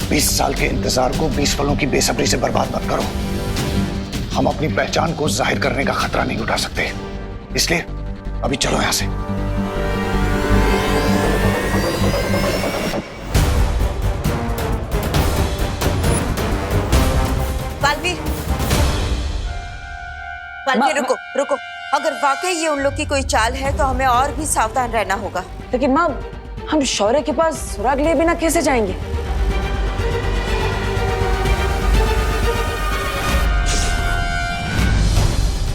20 साल के इंतजार को 20 पलों की बेसब्री से बर्बाद मत करो। हम अपनी पहचान को जाहिर करने का खतरा नहीं उठा सकते, इसलिए अभी चलो यहां से। बालवीर रुको रुको, अगर वाकई ये उन लोग की कोई चाल है तो हमें और भी सावधान रहना होगा। लेकिन माँ, हम शौर्य के पास सुराग लिए बिना कैसे जाएंगे?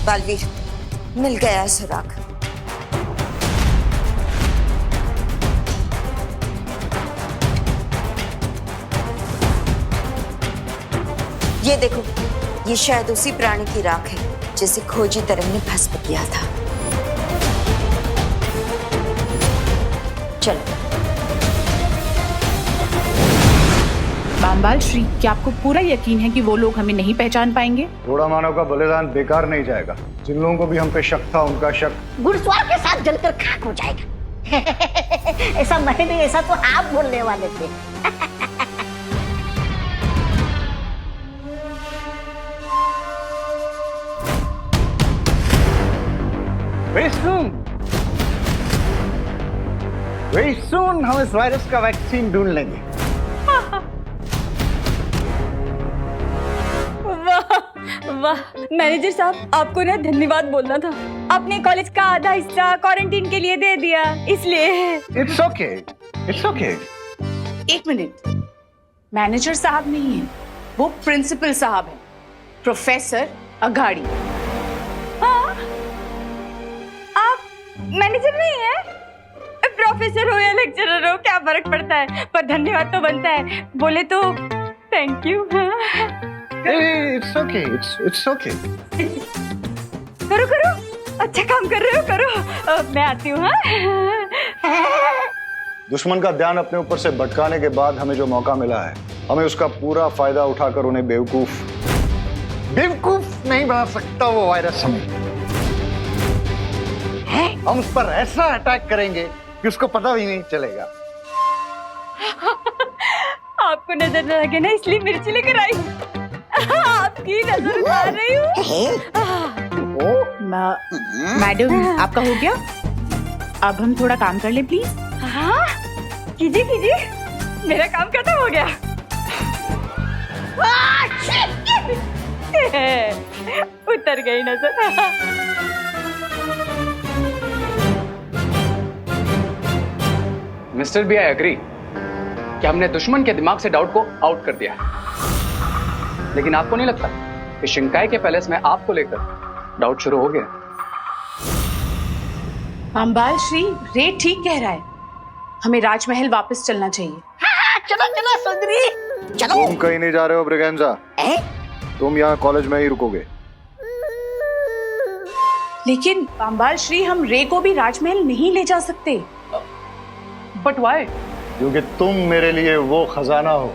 बालवीर, मिल गया सुराग। ये देखो, ये शायद उसी प्राणी की राख है जिसे खोजी तरंग ने भस्म किया था। चलो। बामबाल श्री, क्या आपको पूरा यकीन है कि वो लोग हमें नहीं पहचान पाएंगे? थोड़ा मानव का बलिदान बेकार नहीं जाएगा। जिन लोगों को भी हम पे शक था, उनका शक घुड़सवार के साथ जलकर खाक हो जाएगा। ऐसा मैं नहीं, ऐसा तो आप बोलने वाले थे। Very soon हम इस वायरस का वैक्सीन ढूंढ लेंगे। वाह मैनेजर साहब, आपको ना धन्यवाद बोलना था। आपने कॉलेज का आधा हिस्सा क्वारंटीन के लिए दे दिया, इसलिए। It's okay, it's okay। एक मिनट, मैनेजर साहब नहीं है, वो प्रिंसिपल साहब है, प्रोफेसर अघाड़ी। हाँ, आप मैनेजर नहीं है? प्रोफेसर हो या लेक्चरर हो, क्या फर्क पड़ता है? पर धन्यवाद तो बनता है, बोले तो thank you. It's okay, it's okay। करो करो, अच्छा काम कर रहे हो, करो। मैं आती हूँ। दुश्मन का ध्यान अपने ऊपर से भटकाने के बाद हमें जो मौका मिला है, हमें उसका पूरा फायदा उठाकर उन्हें बेवकूफ नहीं बना सकता वो वायरस हमें। हम उस पर ऐसा अटैक करेंगे कि उसको पता भी नहीं चलेगा। आपको नजर न लगे ना, इसलिए मिर्ची लेकर आई। आपकी नजर उतार रही हूँ। मैडम, आपका हो गया? अब हम थोड़ा काम कर ले प्लीज। हाँ, कीजिए कीजिए, मेरा काम खत्म हो गया। उतर गई नजर। मिस्टर बी, आई एग्री कि हमने दुश्मन के दिमाग से डाउट को आउट कर दिया है, लेकिन आपको नहीं लगता कि शिंकाई के पैलेस में आपको लेकर डाउट शुरू हो गया? बामबाल श्री, रे ठीक कह रहा है, हमें राजमहल वापस चलना चाहिए। हाँ, चलो चलो सुंदरी, चलो। तुम कहीं नहीं जा रहे हो ब्रिगेंजा, तुम यहाँ कॉलेज में ही रुकोगे। लेकिन बामबाल श्री, हम रे को भी राजमहल नहीं ले जा सकते। But why? क्योंकि तुम मेरे लिए वो खजाना हो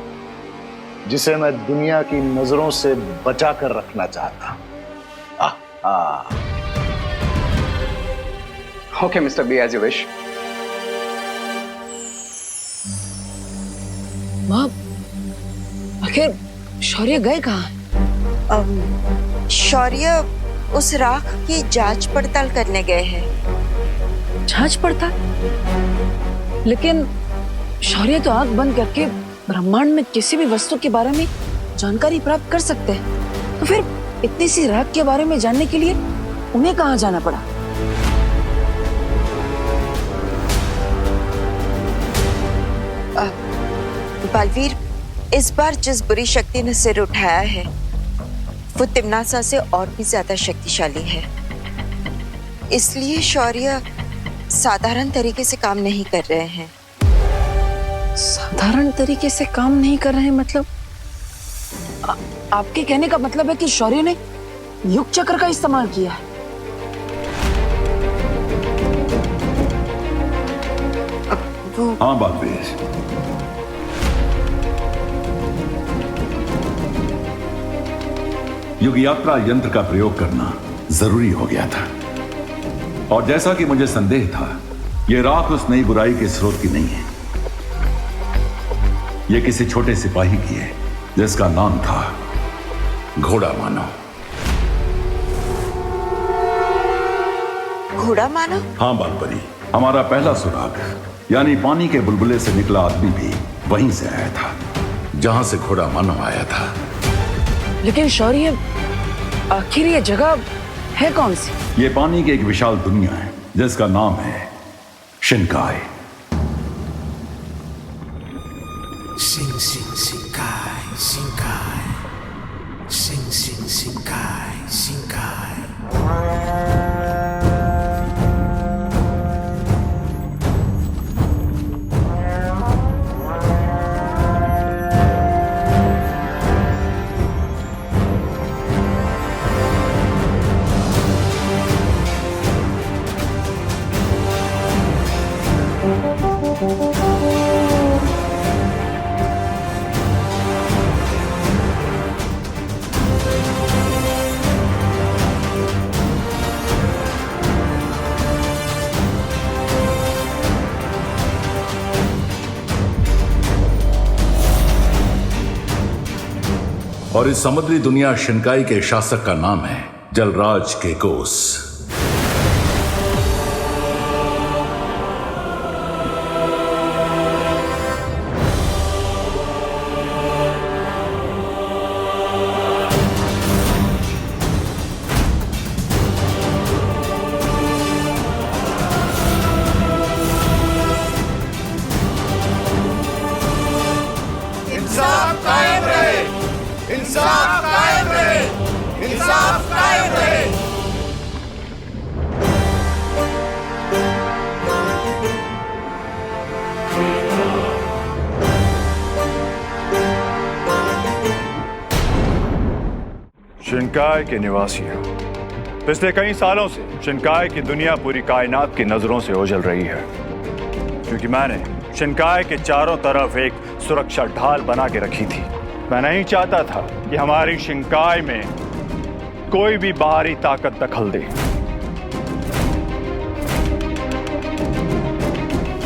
जिसे मैं दुनिया की नजरों से बचा कर रखना चाहता हूं। Okay mister B, as you wish. माँ, आखिर शौर्य गए कहाँ? शौर्य उस राख की जांच पड़ताल करने गए हैं। जांच पड़ताल? लेकिन शौर्य तो आंख बंद करके ब्रह्मांड में किसी भी वस्तु के बारे में जानकारी प्राप्त कर सकते हैं, तो फिर इतनी सी राख के बारे में जानने के लिए उन्हें कहाँ जाना पड़ा? बालवीर, इस बार जिस बुरी शक्ति ने सिर उठाया है वो तिम्नासा से और भी ज्यादा शक्तिशाली है, इसलिए शौर्य साधारण तरीके से काम नहीं कर रहे हैं। साधारण तरीके से काम नहीं कर रहे हैं मतलब? आपके कहने का मतलब है कि शौर्य ने युग चक्र का इस्तेमाल किया है? हाँ बालवीर, युग यात्रा यंत्र का प्रयोग करना जरूरी हो गया था, और जैसा कि मुझे संदेह था, यह राख उस नई बुराई के स्रोत की नहीं है। ये किसी छोटे सिपाही की है जिसका नाम था घोड़ा मानो। घोड़ा मानो? हाँ बालपरी, हमारा पहला सुराग यानी पानी के बुलबुले से निकला आदमी भी वहीं से आया था जहां से घोड़ा मानो आया था। लेकिन शौर्य, आखिर ये जगह है कौन सी? ये पानी की एक विशाल दुनिया है जिसका नाम है शिनकाई। Sing sing Shinkai, Shinkai. Sing sing Shinkai, Shinkai. और इस समुद्री दुनिया शिनकाई के शासक का नाम है जलराज केकोस। इंसाफ कायम रहे, इंसाफ कायम रहे, इंसाफ कायम रहे। शिनकाई के निवासियों, पिछले कई सालों से शिनकाई की दुनिया पूरी कायनात की नजरों से ओझल रही है, क्योंकि मैंने शिनकाई के चारों तरफ एक सुरक्षा ढाल बना के रखी थी। मैं नहीं चाहता था कि हमारी शिनकाई में कोई भी बाहरी ताकत दखल दे।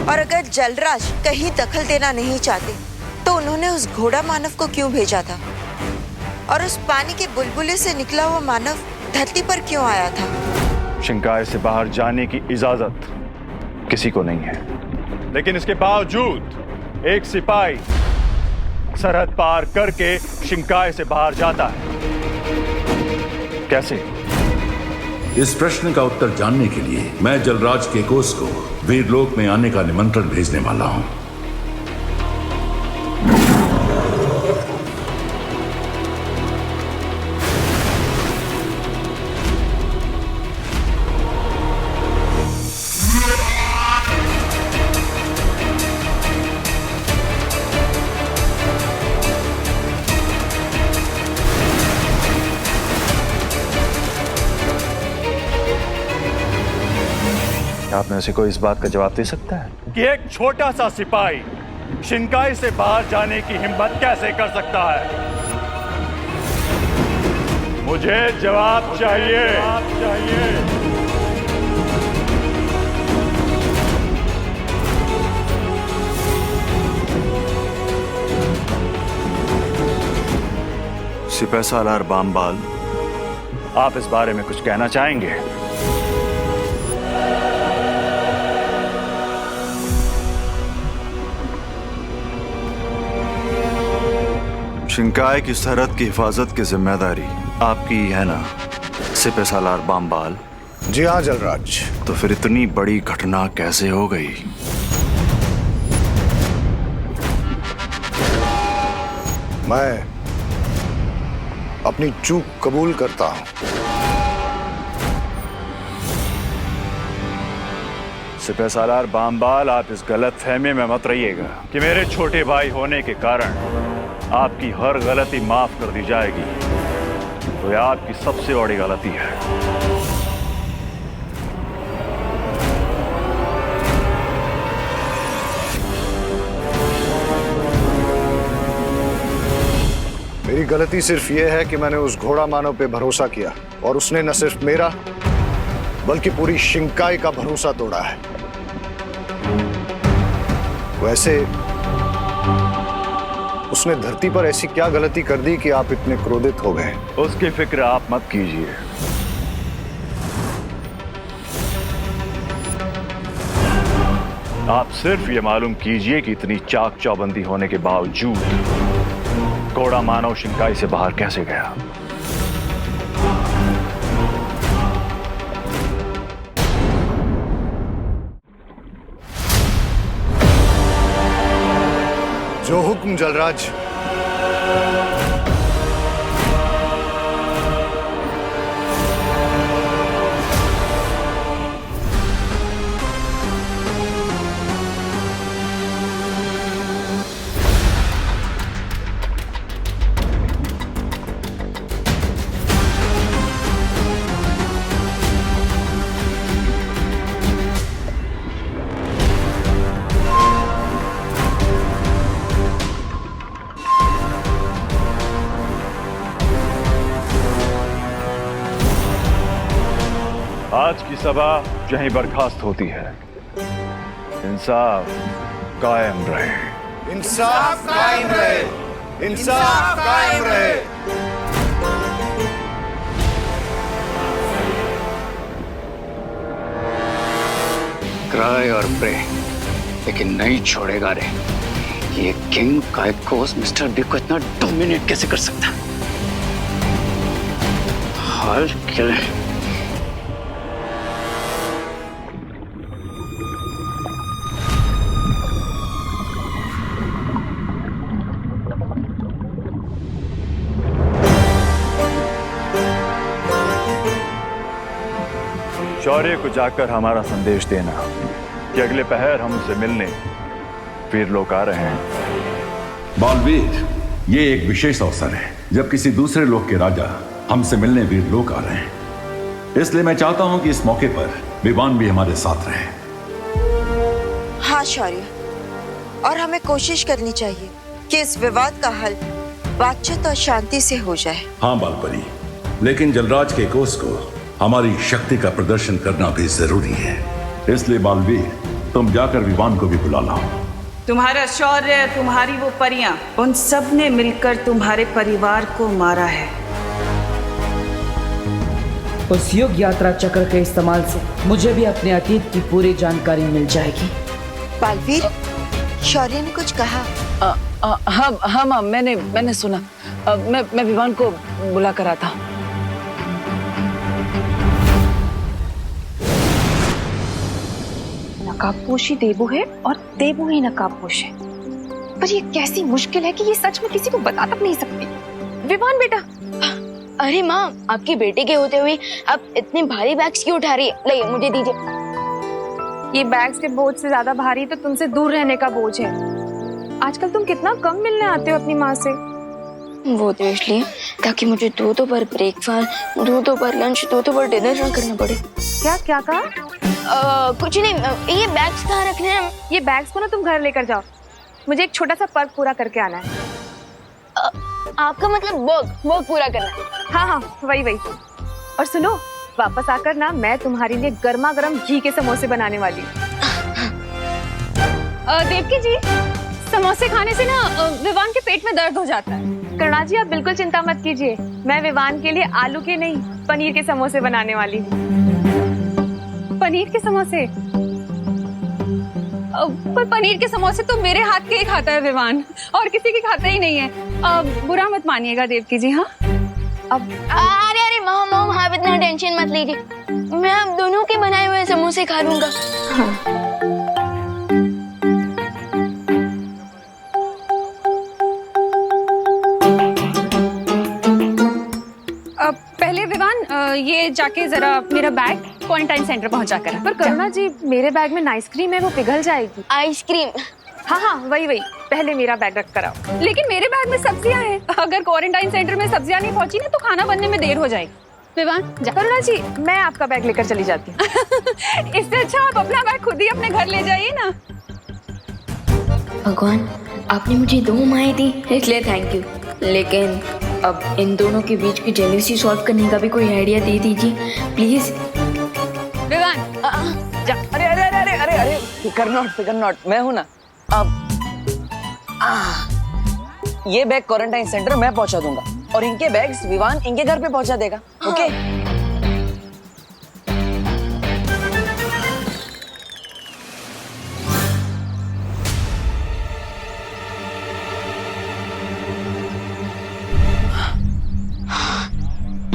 और अगर जलराज कहीं दखल देना नहीं चाहते तो उन्होंने उस घोड़ा मानव को क्यों भेजा था? और उस पानी के बुलबुले से निकला हुआ मानव धरती पर क्यों आया था? शिनकाई से बाहर जाने की इजाजत किसी को नहीं है, लेकिन इसके बावजूद एक सिपाही सरहद पार करके शिनकाई से बाहर जाता है। कैसे? इस प्रश्न का उत्तर जानने के लिए मैं जलराज केकोस को वीरलोक में आने का निमंत्रण भेजने वाला हूं। आप में से कोई इस बात का जवाब दे सकता है कि एक छोटा सा सिपाही शिनकाई से बाहर जाने की हिम्मत कैसे कर सकता है? मुझे जवाब चाहिए। सिपाही सालार बामबाल, आप इस बारे में कुछ कहना चाहेंगे? शिनकाई की सरहद की हिफाजत की जिम्मेदारी आपकी है ना सिपाही सालार बामबाल? जी हाँ जलराज। तो फिर इतनी बड़ी घटना कैसे हो गई? मैं अपनी चूक कबूल करता हूं। सिपाही सालार बामबाल, आप इस गलत फहमी में मत रहिएगा कि मेरे छोटे भाई होने के कारण आपकी हर गलती माफ कर दी जाएगी। तो यह आपकी सबसे बड़ी गलती है। मेरी गलती सिर्फ यह है कि मैंने उस घोड़ा मानव पे भरोसा किया और उसने न सिर्फ मेरा बल्कि पूरी शिनकाई का भरोसा तोड़ा है। वैसे उसने धरती पर ऐसी क्या गलती कर दी कि आप इतने क्रोधित हो गए? उसकी फिक्र आप मत कीजिए। आप सिर्फ ये मालूम कीजिए कि इतनी चाक चौबंदी होने के बावजूद घोड़ा मानव शिंकाई से बाहर कैसे गया। जो हुक्म जलराज। आज की सभा यहीं बर्खास्त होती है। इंसाफ कायम रहे। इंसाफ कायम रहे। इंसाफ कायम रहे। क्राई और प्रे, लेकिन नहीं छोड़ेगा रे। ये किंग काइकोस मिस्टर बी को इतना डोमिनेट कैसे कर सकता? हाल क्या शौर्य को जाकर हमारा संदेश देना कि अगले पहर हम उनसे मिलने वीर लोग आ रहे हैं। बालवीर, ये एक विशेष अवसर है जब किसी दूसरे लोक के राजा हमसे मिलने वीर लोग आ रहे हैं। इसलिए मैं चाहता हूं कि इस मौके पर विवान भी हमारे साथ रहे। हाँ शौर्य, और हमें कोशिश करनी चाहिए कि इस विवाद का हल बातचीत और शांति से हो जाए। हाँ बालपरी, लेकिन जलराज के कोस को हमारी शक्ति का प्रदर्शन करना भी जरूरी है। इसलिए बालवीर, तुम जाकर विवान को भी बुला लाओ। तुम्हारा शौर्य, तुम्हारी वो परियां, उन सब ने मिलकर तुम्हारे परिवार को मारा है। उस युग यात्रा चक्र के इस्तेमाल से मुझे भी अपने अतीत की पूरी जानकारी मिल जाएगी। बालवीर, शौर्य ने कुछ कहा? हाँ माँ, मैंने सुना। मैं विवान को बुला कर आता। नकाबपोशी देबू है और देबू ही नकाबपोश है, पर ये कैसी मुश्किल है कि ये सच में किसी को बता तक नहीं सकती। विवान बेटा। अरे माँ, आपकी बेटे के होते हुए आप इतने भारी बैग्स क्यों उठा रही है? लाइए मुझे दीजिए। ये बैग्स के बोझ से ज्यादा भारी तो तुमसे दूर रहने का बोझ है। आजकल तुम कितना कम मिलने आते हो अपनी माँ से। वो तो इसलिए ताकि मुझे दो बार ब्रेकफास्ट, दो बार लंच, दो बार डिनर ना करना पड़े। क्या कहा? कुछ नहीं। ये बैग्स कहाँ रखने हैं? ये बैग्स को ना तुम घर लेकर जाओ, मुझे एक छोटा सा पर्क पूरा करके आना है। आपका मतलब वर्क पूरा करना है? हाँ, वही। और सुनो, वापस आकर ना मैं तुम्हारे लिए गर्मा गर्म घी के समोसे बनाने वाली हूँ। देवकी जी, समोसे खाने से ना विवान के पेट में दर्द हो जाता है। करुणा जी, आप बिल्कुल चिंता मत कीजिए, मैं विवान के लिए आलू के नहीं पनीर के समोसे बनाने वाली हूँ। पनीर के समोसे? पर पनीर के समोसे तो मेरे हाथ के ही खाता है विवान, और किसी के खाता ही नहीं है। बुरा मत मानिएगा देवकी जी। हाँ अब अरे मॉम, आप इतना टेंशन मत लीजिए, मैं आप दोनों के बनाए हुए समोसे खा लूंगा। हाँ। पहले विवान, ये जाके जरा मेरा बैग क्वारंटाइन सेंटर पहुंचा कर। पर करुणा जी, मेरे बैग में आइसक्रीम है, वो पिघल जाएगी। आइसक्रीम? हाँ, वही। पहले मेरा बैग रख कर आओ। लेकिन मेरे बैग में सब्जियां हैं, अगर क्वारंटाइन सेंटर में सब्जियां नहीं पहुंची ना तो खाना बनने में देर हो जाएगी। विवान, करुणा जी, मैं आपका बैग लेकर चली जाती हूँ। इससे अच्छा आप अपना बैग खुद ही अपने घर ले जाइए ना। भगवान, आपने मुझे 2 माएँ दी, इसलिए थैंक यू। लेकिन अब इन दोनों के बीच की जेलसी सॉल्व करने का भी कोई आइडिया दे दीजिए प्लीज। विवान, जा। अरे फिकर नॉट, मैं हूं ना। अब ये बैग क्वारंटाइन सेंटर मैं पहुंचा दूंगा और इनके बैग्स विवान इनके घर पे पहुंचा देगा। ओके?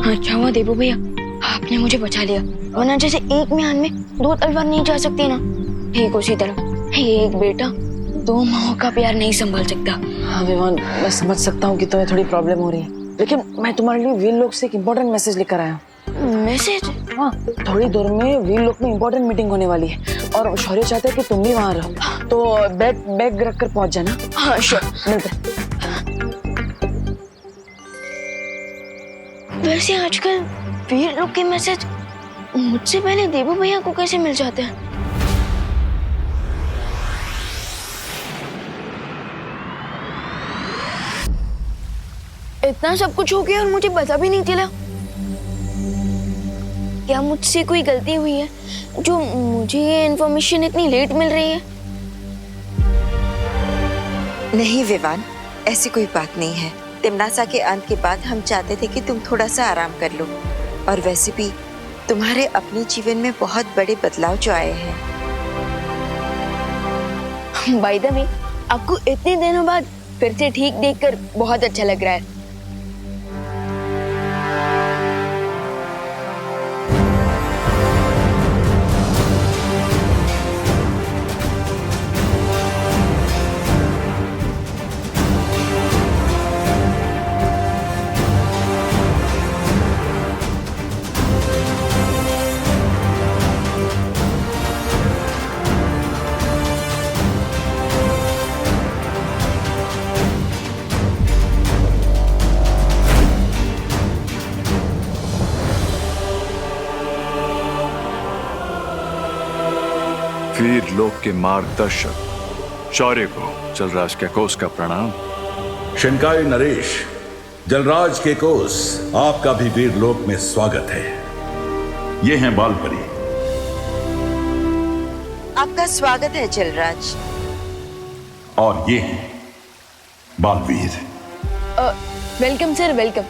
अच्छा हुआ देबू भैया, आपने मुझे बचा लिया, वरना जैसे एक म्यान में दो तलवार नहीं जा सकती ना, ठीक उसी तरह एक बेटा दो माओ का प्यार नहीं संभाल सकता। हाँ विवान, मैं समझ सकता हूँ कि तुम्हें थोड़ी प्रॉब्लम हो रही है, लेकिन मैं तुम्हारे लिए वीर लोक से एक इम्पोर्टेंट मैसेज लेकर आया हूँ। मैसेज? हाँ, थोड़ी देर में वीर लोक में इम्पोर्टेंट मीटिंग होने वाली है और शौर्य चाहते हैं कि तुम भी वहाँ रहो, तो बैग रख कर पहुँच जाना। हाँ श्योर, मिलते हैं। वैसे आजकल वीर लोग के मैसेज मुझसे पहले देबू भैया को कैसे मिल जाते हैं? इतना सब कुछ हो गया और मुझे पता भी नहीं चला। क्या मुझसे कोई गलती हुई है जो मुझे ये इन्फॉर्मेशन इतनी लेट मिल रही है? नहीं विवान, ऐसी कोई बात नहीं है। तिमनासा के अंत के बाद हम चाहते थे कि तुम थोड़ा सा आराम कर लो, और वैसे भी तुम्हारे अपने जीवन में बहुत बड़े बदलाव जो आए हैं। बाय द वे, आपको इतने दिनों बाद फिर से ठीक देखकर बहुत अच्छा लग रहा है। वीर लोक के मार्गदर्शक शौर्य को जलराज केकोस का प्रणाम। शिनकाई नरेश, जलराज केकोस, आपका भी वीर लोक में स्वागत है। ये हैं बालपरी। आपका स्वागत है जलराज। और ये हैं बालवीर। Welcome sir, welcome.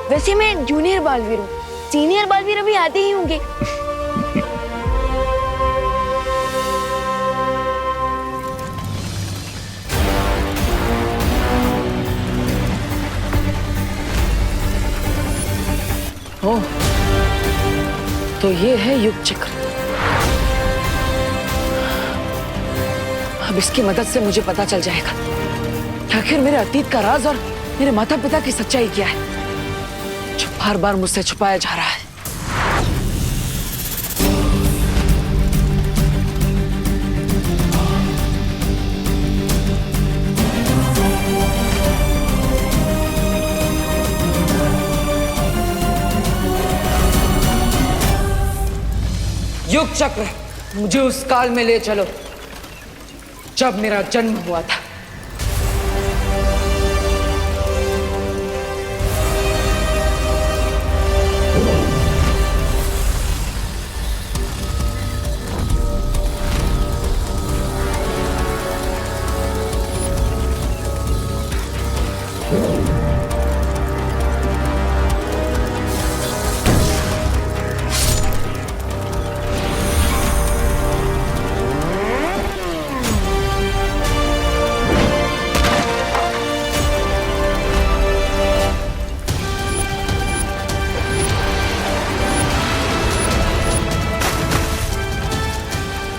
वैसे मैं जूनियर बालवीर हूँ, सीनियर बालवीर अभी आते ही होंगे। ओह, तो ये है युग चक्र। अब इसकी मदद से मुझे पता चल जाएगा कि आखिर मेरे अतीत का राज और मेरे माता पिता की सच्चाई क्या है, जो बार बार मुझसे छुपाया जा रहा है। युग चक्र, मुझे उस काल में ले चलो जब मेरा जन्म हुआ था।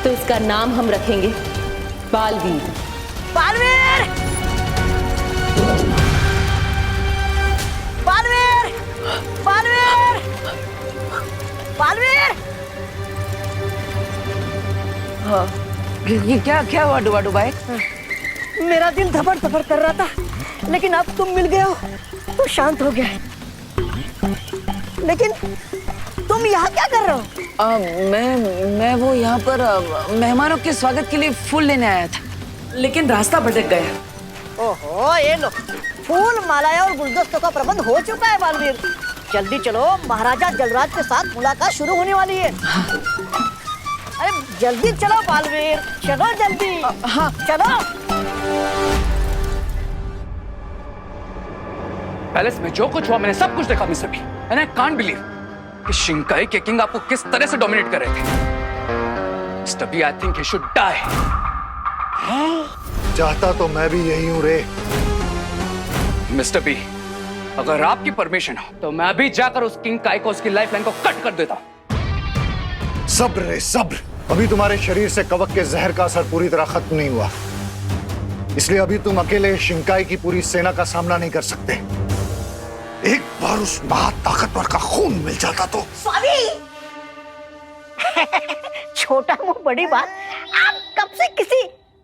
तो इसका नाम हम रखेंगे बालवीर। बालवीर! बालवीर! बालवीर! बालवीर! हाँ, ये क्या हुआ डुबा भाई? मेरा दिल धपड़ धपड़ कर रहा था, लेकिन अब तुम मिल गए हो तो शांत हो गया। लेकिन तुम यहाँ क्या कर रहे हो? मैं वो यहाँ पर मेहमानों के स्वागत के लिए फूल लेने आया था, लेकिन रास्ता भटक गया। ओहो, ये लो, फूल, मालाएं और गुलदस्तों का प्रबंध हो चुका है बालवीर। जल्दी चलो, महाराजा जलराज के साथ मुलाकात शुरू होने वाली है। अरे जल्दी चलो बालवीर, चलो जल्दी। हाँ चलो। पैलेस में जो कुछ हुआ मैंने सब कुछ देखा mister B, and I can't believe कि शिंकाई के किंग आपको किस तरह से डोमिनेट कर रहे थे। Mister B, I think he should die. चाहता तो मैं भी यही हूं रे। मिस्टर बी, अगर आपकी परमिशन हो तो मैं अभी जाकर उस किंग काई को उसकी लाइफलाइन को कट कर देता हूं। सब्र रे सब्र। अभी तुम्हारे शरीर से कवक के जहर का असर पूरी तरह खत्म नहीं हुआ, इसलिए अभी तुम अकेले शिंकाई की पूरी सेना का सामना नहीं कर सकते। एक बार उस महाताकतवर का खून मिल जाता तो। स्वामी छोटा मुंह बड़ी बात। आप कब से किसी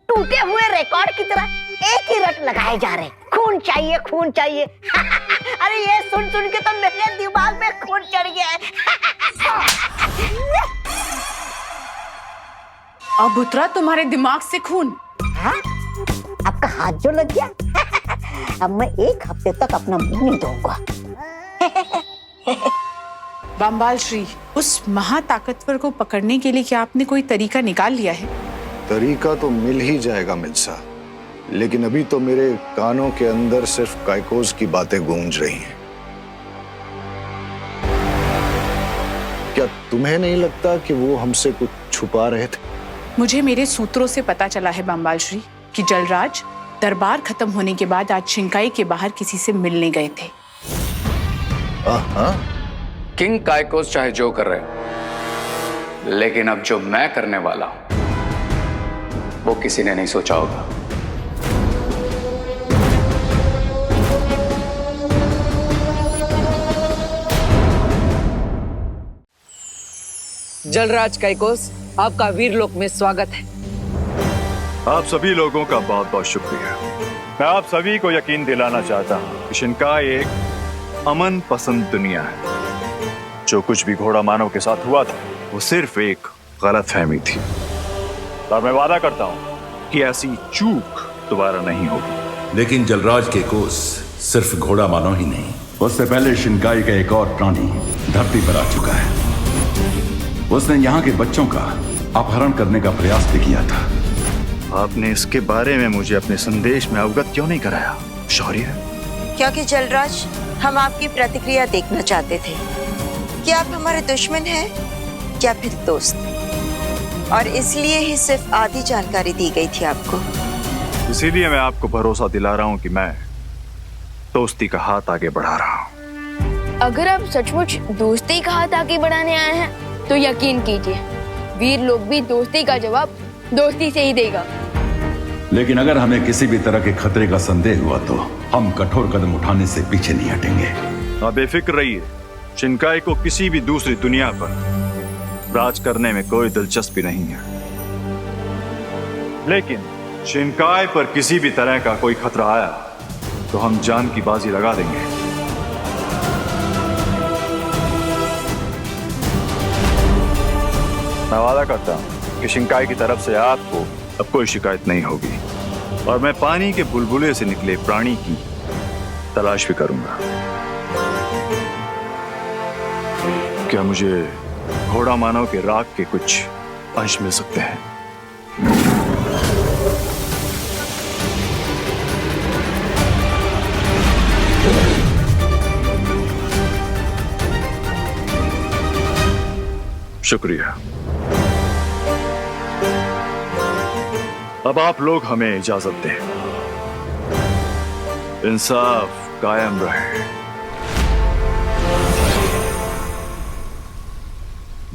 टूटे हुए रिकॉर्ड की तरह एक ही रट लगाए जा रहे, खून चाहिए खून चाहिए। अरे ये सुन सुन के तो मेरे दिमाग में खून चढ़ गया है। अब उतरा तुम्हारे दिमाग से खून? हाँ? आपका हाथ जो लग गया। अब मैं एक हफ्ते तक अपना मुंह नहीं धोऊंगा। बम्बाल श्री, उस महाताकतवर को पकड़ने के लिए क्या आपने कोई तरीका निकाल लिया है? तरीका तो मिल ही जाएगा मिल्सा, लेकिन अभी तो मेरे कानों के अंदर सिर्फ काइकोस की बातें गूंज रही हैं। क्या तुम्हें नहीं लगता कि वो हमसे कुछ छुपा रहे थे? मुझे मेरे सूत्रों से पता चला है बम्बाल श्री कि जलराज दरबार खत्म होने के बाद आज शिंकाई के बाहर किसी से मिलने गए थे। किंग काइकोस चाहे जो कर रहे हो, लेकिन अब जो मैं करने वाला हूं वो किसी ने नहीं सोचा होगा। जलराज काइकोस, आपका वीरलोक में स्वागत है। आप सभी लोगों का बहुत बहुत शुक्रिया। मैं आप सभी को यकीन दिलाना चाहता हूं कि शिंकाई एक अमन पसंद दुनिया है। जो कुछ भी घोड़ा मानव के साथ हुआ था वो सिर्फ एक गलतफहमी थी, और मैं वादा करता हूं कि ऐसी चूक दोबारा नहीं होगी। लेकिन जलराज काइकोस सिर्फ घोड़ा मानव ही नहीं, उससे पहले शिंकाई का एक और प्राणी धरती पर आ चुका है। उसने यहाँ के बच्चों का अपहरण करने का प्रयास भी किया था। आपने इसके बारे में मुझे अपने संदेश में अवगत क्यों नहीं कराया शौर्य? क्योंकि जलराज, हम आपकी प्रतिक्रिया देखना चाहते थे कि आप हमारे दुश्मन हैं या फिर दोस्त, और इसलिए ही सिर्फ आधी जानकारी दी गई थी आपको। इसीलिए मैं आपको भरोसा दिला रहा हूं कि मैं दोस्ती का हाथ आगे बढ़ा रहा हूं। अगर आप सचमुच दोस्ती का हाथ आगे बढ़ाने आए हैं तो यकीन कीजिए, वीर लोग भी दोस्ती का जवाब दोस्ती से ही देगा। लेकिन अगर हमें किसी भी तरह के खतरे का संदेह हुआ तो हम कठोर कदम उठाने से पीछे नहीं हटेंगे। आप बेफिक्र रहिए, शिंकाई को किसी भी दूसरी दुनिया पर राज करने में कोई दिलचस्पी नहीं है। लेकिन शिंकाई पर किसी भी तरह का कोई खतरा आया तो हम जान की बाजी लगा देंगे। मैं वादा करता हूं कि शिंकाई की तरफ से आपको अब कोई शिकायत नहीं होगी, और मैं पानी के बुलबुले से निकले प्राणी की तलाश भी करूंगा। क्या मुझे घोड़ा मानव के राग के कुछ अंश मिल सकते हैं? शुक्रिया। अब आप लोग हमें इजाजत दें। इंसाफ कायम रहे।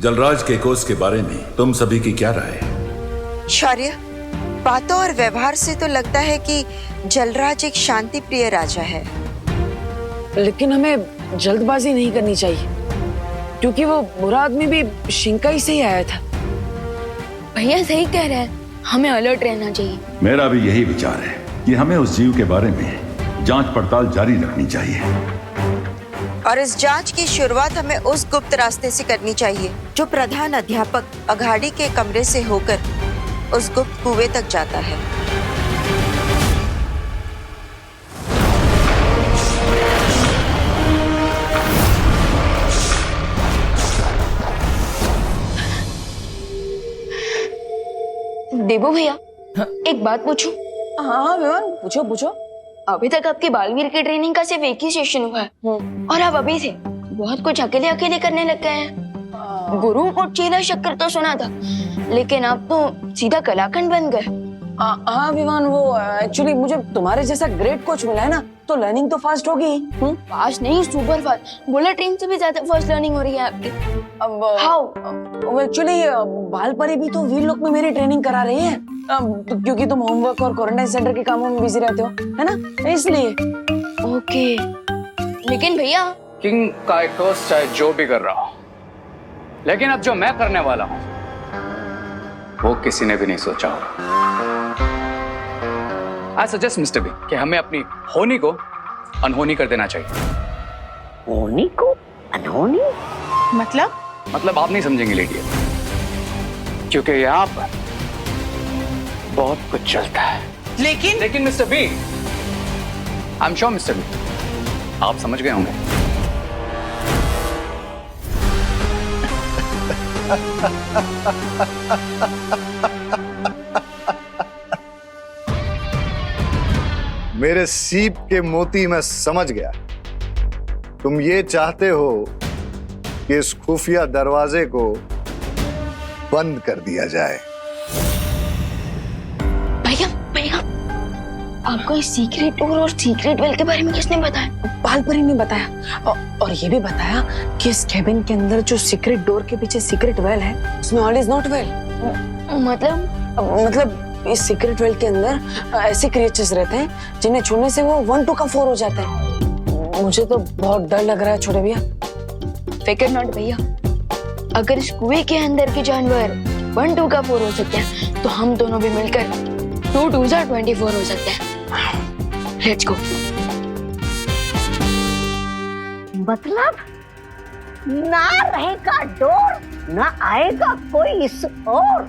जलराज काइकोस के बारे में तुम सभी की क्या राय है? शौर्य, बातों और व्यवहार से तो लगता है कि जलराज एक शांति प्रिय राजा है। लेकिन हमें जल्दबाजी नहीं करनी चाहिए, क्योंकि वो बुरा आदमी भी शिंकाई से ही आया था। भैया सही कह रहे हैं, हमें अलर्ट रहना चाहिए। मेरा भी यही विचार है कि हमें उस जीव के बारे में जांच पड़ताल जारी रखनी चाहिए, और इस जांच की शुरुआत हमें उस गुप्त रास्ते से करनी चाहिए जो प्रधान अध्यापक अघाड़ी के कमरे से होकर उस गुप्त कुएं तक जाता है। देवो भैया, एक बात पूछूं? हाँ विवान, पूछो पूछो। अभी तक आपकी बालवीर की ट्रेनिंग का सिर्फ एक ही सेशन हुआ है और आप अभी से बहुत कुछ अकेले अकेले करने लग गए हैं। गुरु को चीला शक्कर तो सुना था, लेकिन आप तो सीधा कलाखंड बन गए। हाँ विवान, वो एक्चुअली मुझे तुम्हारे जैसा ग्रेट कोच मिला है ना, तो लर्निंग तो फास्ट होगी। फास्ट नहीं, सुपर फास्ट। बुलेट ट्रेन से भी ज्यादा फास्ट लर्निंग हो रही है आपकी। अब हाउ एक्चुअली बालपरी भी तो वीर लोक में मेरी ट्रेनिंग करा रही है, क्योंकि तुम होमवर्क और क्वारंटाइन सेंटर के कामों में बिजी रहते हो, है ना, इसलिए। ओके, लेकिन भैया किंग का एक टोस्ट चाहे जो भी कर रहा हो, लेकिन अब जो मैं करने वाला हूं वो किसी ने भी नहीं सोचा होगा। आई सजेस्ट मिस्टर बी कि हमें अपनी होनी को अनहोनी कर देना चाहिए। होनी को अनहोनी? मतलब आप नहीं समझेंगे लेडी, क्योंकि यहाँ पर बहुत कुछ चलता है। लेकिन mister B, I am sure mister B आप समझ गए होंगे। मेरे सीप के मोती मैं समझ गया। तुम ये चाहते हो कि इस खुफिया दरवाजे को बंद कर दिया जाए। भैया आपको इस सीक्रेट डोर और सीक्रेट वेल के बारे में किसने बताया? बालपरी ने बताया, और ये भी बताया कि इस केबिन के अंदर जो सीक्रेट डोर के पीछे सीक्रेट वेल है, उसमें ऑल इज नॉट वेल। मतलब इस सीक्रेट वेल के अंदर ऐसे क्रिएचर्स रहते हैं जिन्हें छूने से वो 1 2 का 4 हो जाता है। मुझे तो बहुत डर लग रहा है छोटे भैया। फिकर नॉट भैया, अगर इस कुएं के अंदर के जानवर 1 2 का 4 हो सकते हैं, तो हम दोनों भी मिलकर 2 2 24 हो सकते हैं। Let's go. मतलब ना रहेगा डोर, ना आएगा कोई इस ओर।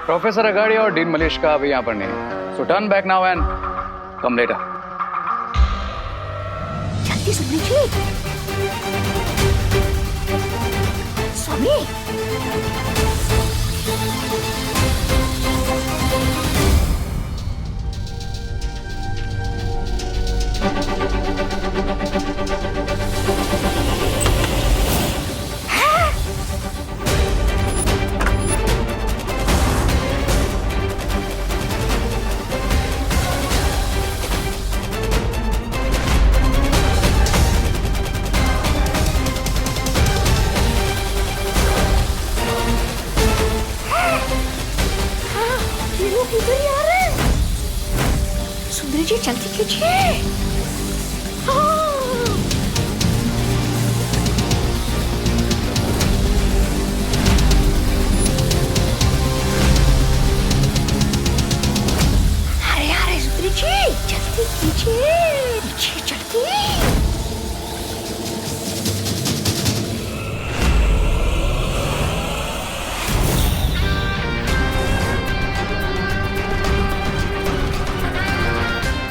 प्रोफेसर अगाड़ी और डीन मलिश का अभी यहाँ पर नहीं है, सो turn back now and come later. जल्दी सुन लीजिए स्वामी। सुंदरी जी जल्दी कीजिए। अरे सुंदरी जी जल्दी कीजिए, जल्दी।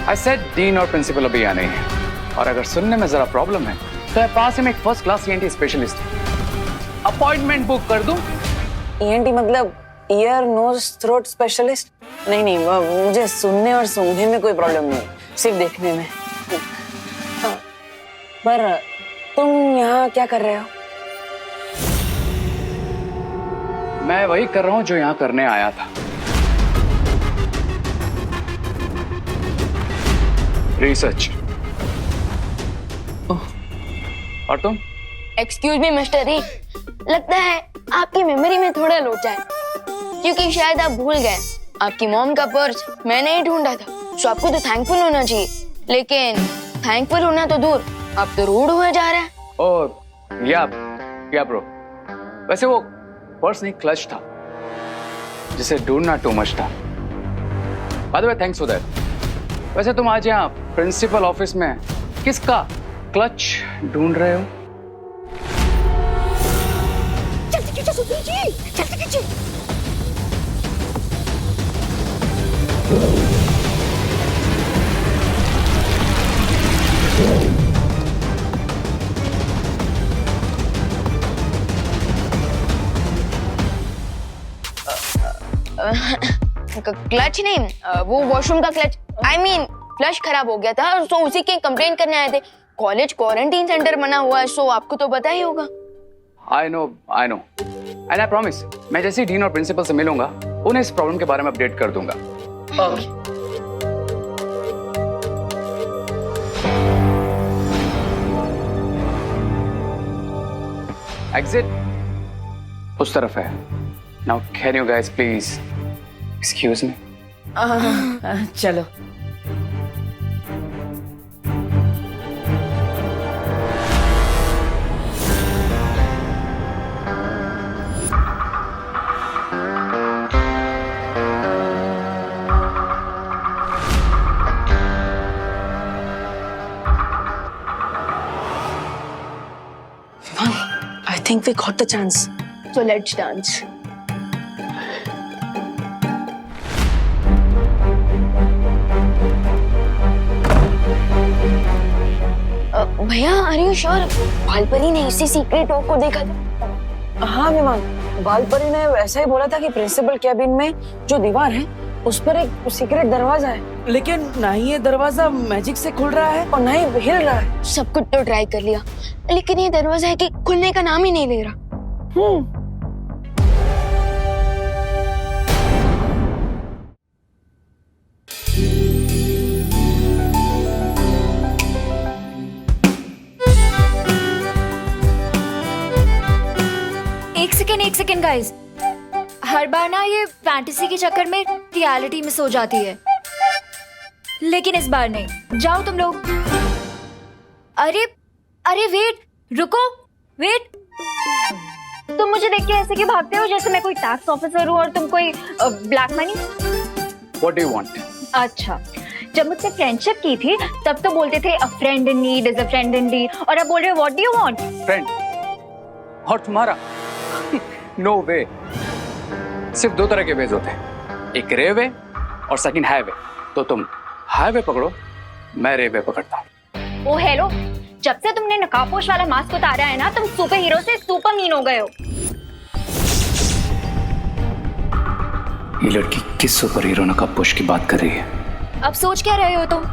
आई सेड डीन और प्रिंसिपल अभी यहाँ नहीं है, और अगर सुनने में जरा प्रॉब्लम है तो पास में एक first class ENT specialist appointment book कर दूं। ENT मतलब ईयर नोज थ्रोट स्पेशलिस्ट? नहीं, मुझे सुनने और सूंघने में कोई प्रॉब्लम नहीं, सिर्फ देखने में। पर तुम यहाँ क्या कर रहे हो? मैं वही कर रहा हूँ जो यहाँ करने आया था, रिसर्च। और तुम? एक्सक्यूज मी मिस्टर री, लगता है आपकी मेमोरी में थोड़ा लोचा है, क्योंकि शायद आप भूल गए आपकी मॉम का पर्स मैंने ही ढूंढा था। सो आपको तो थैंकफुल होना चाहिए, लेकिन थैंकफुल होना तो दूर, आप तो रूड हुए जा रहे हैं। ओह या ब्रो, वैसे वो पर्स नहीं क्लच था जिसे ढूंढना टू मच था। By the way thanks for that. वैसे तुम आज यहाँ प्रिंसिपल ऑफिस में किसका क्लच ढूंढ रहे हो? जल्दी कीजिए सुधीर जी, जल्दी कीजिए। क्लच नहीं, वो वॉशरूम का क्लच, आई मीन फ्लश खराब हो गया था, तो उसी की कंप्लेन करने आए थे। कॉलेज क्वारंटीन सेंटर बना हुआ है, सो आपको तो पता ही होगा। I know and I promise, मैं जैसे ही डीन और प्रिंसिपल से मिलूंगा उन्हें इस प्रॉब्लम के बारे में अपडेट कर दूंगा। एग्जिट उस तरफ है। Now can you guys please excuse me? चलो। I think we got the chance. So let's dance. भैया आर यू श्योर बालपरी ने इसी सीक्रेट डोर को देखा था? हाँ विमान, बालपरी ने वैसा ही बोला था कि प्रिंसिपल कैबिन में जो दीवार है उस पर एक सीक्रेट दरवाजा है, लेकिन ना ही ये दरवाजा मैजिक से खुल रहा है और ना ही हिल रहा है। सब कुछ तो ट्राई कर लिया, लेकिन ये दरवाजा है कि खुलने का नाम ही नहीं ले रहा। एक सेकेंड गाइस, हर बार ना ये फैंटेसी के चक्कर में रियलिटी मिस हो जाती है, लेकिन इस बार नहीं। जाओ तुम लोग। अरे वेट, रुको, वेट। तुम मुझे देख के ऐसे क्यों भागते हो जैसे मैं कोई टैक्स ऑफिसर हूँ और तुम कोई black money? What do you want? अच्छा, जब मुझसे फ्रेंडशिप की थी तब तो बोलते थे अ friend in need is a friend in need, और अब बोल रहे हो what do you want? Friend? और तुम्हारा? नो वे। सिर्फ दो तरह के वेज होते हैं, एक रेवे और सेकंड हाईवे। तो तुम हाईवे पकड़ो, मैं रेवे पकड़ता हूँ। ओ हेलो, जब से तुमने नकाबपोश वाला मास्क उतारा है ना, तुम सुपर हीरो से सुपर मीन हो गए हो। ये लड़की किस सुपर हीरो नकाबपोश की बात कर रही है? अब सोच क्या रहे हो तुम?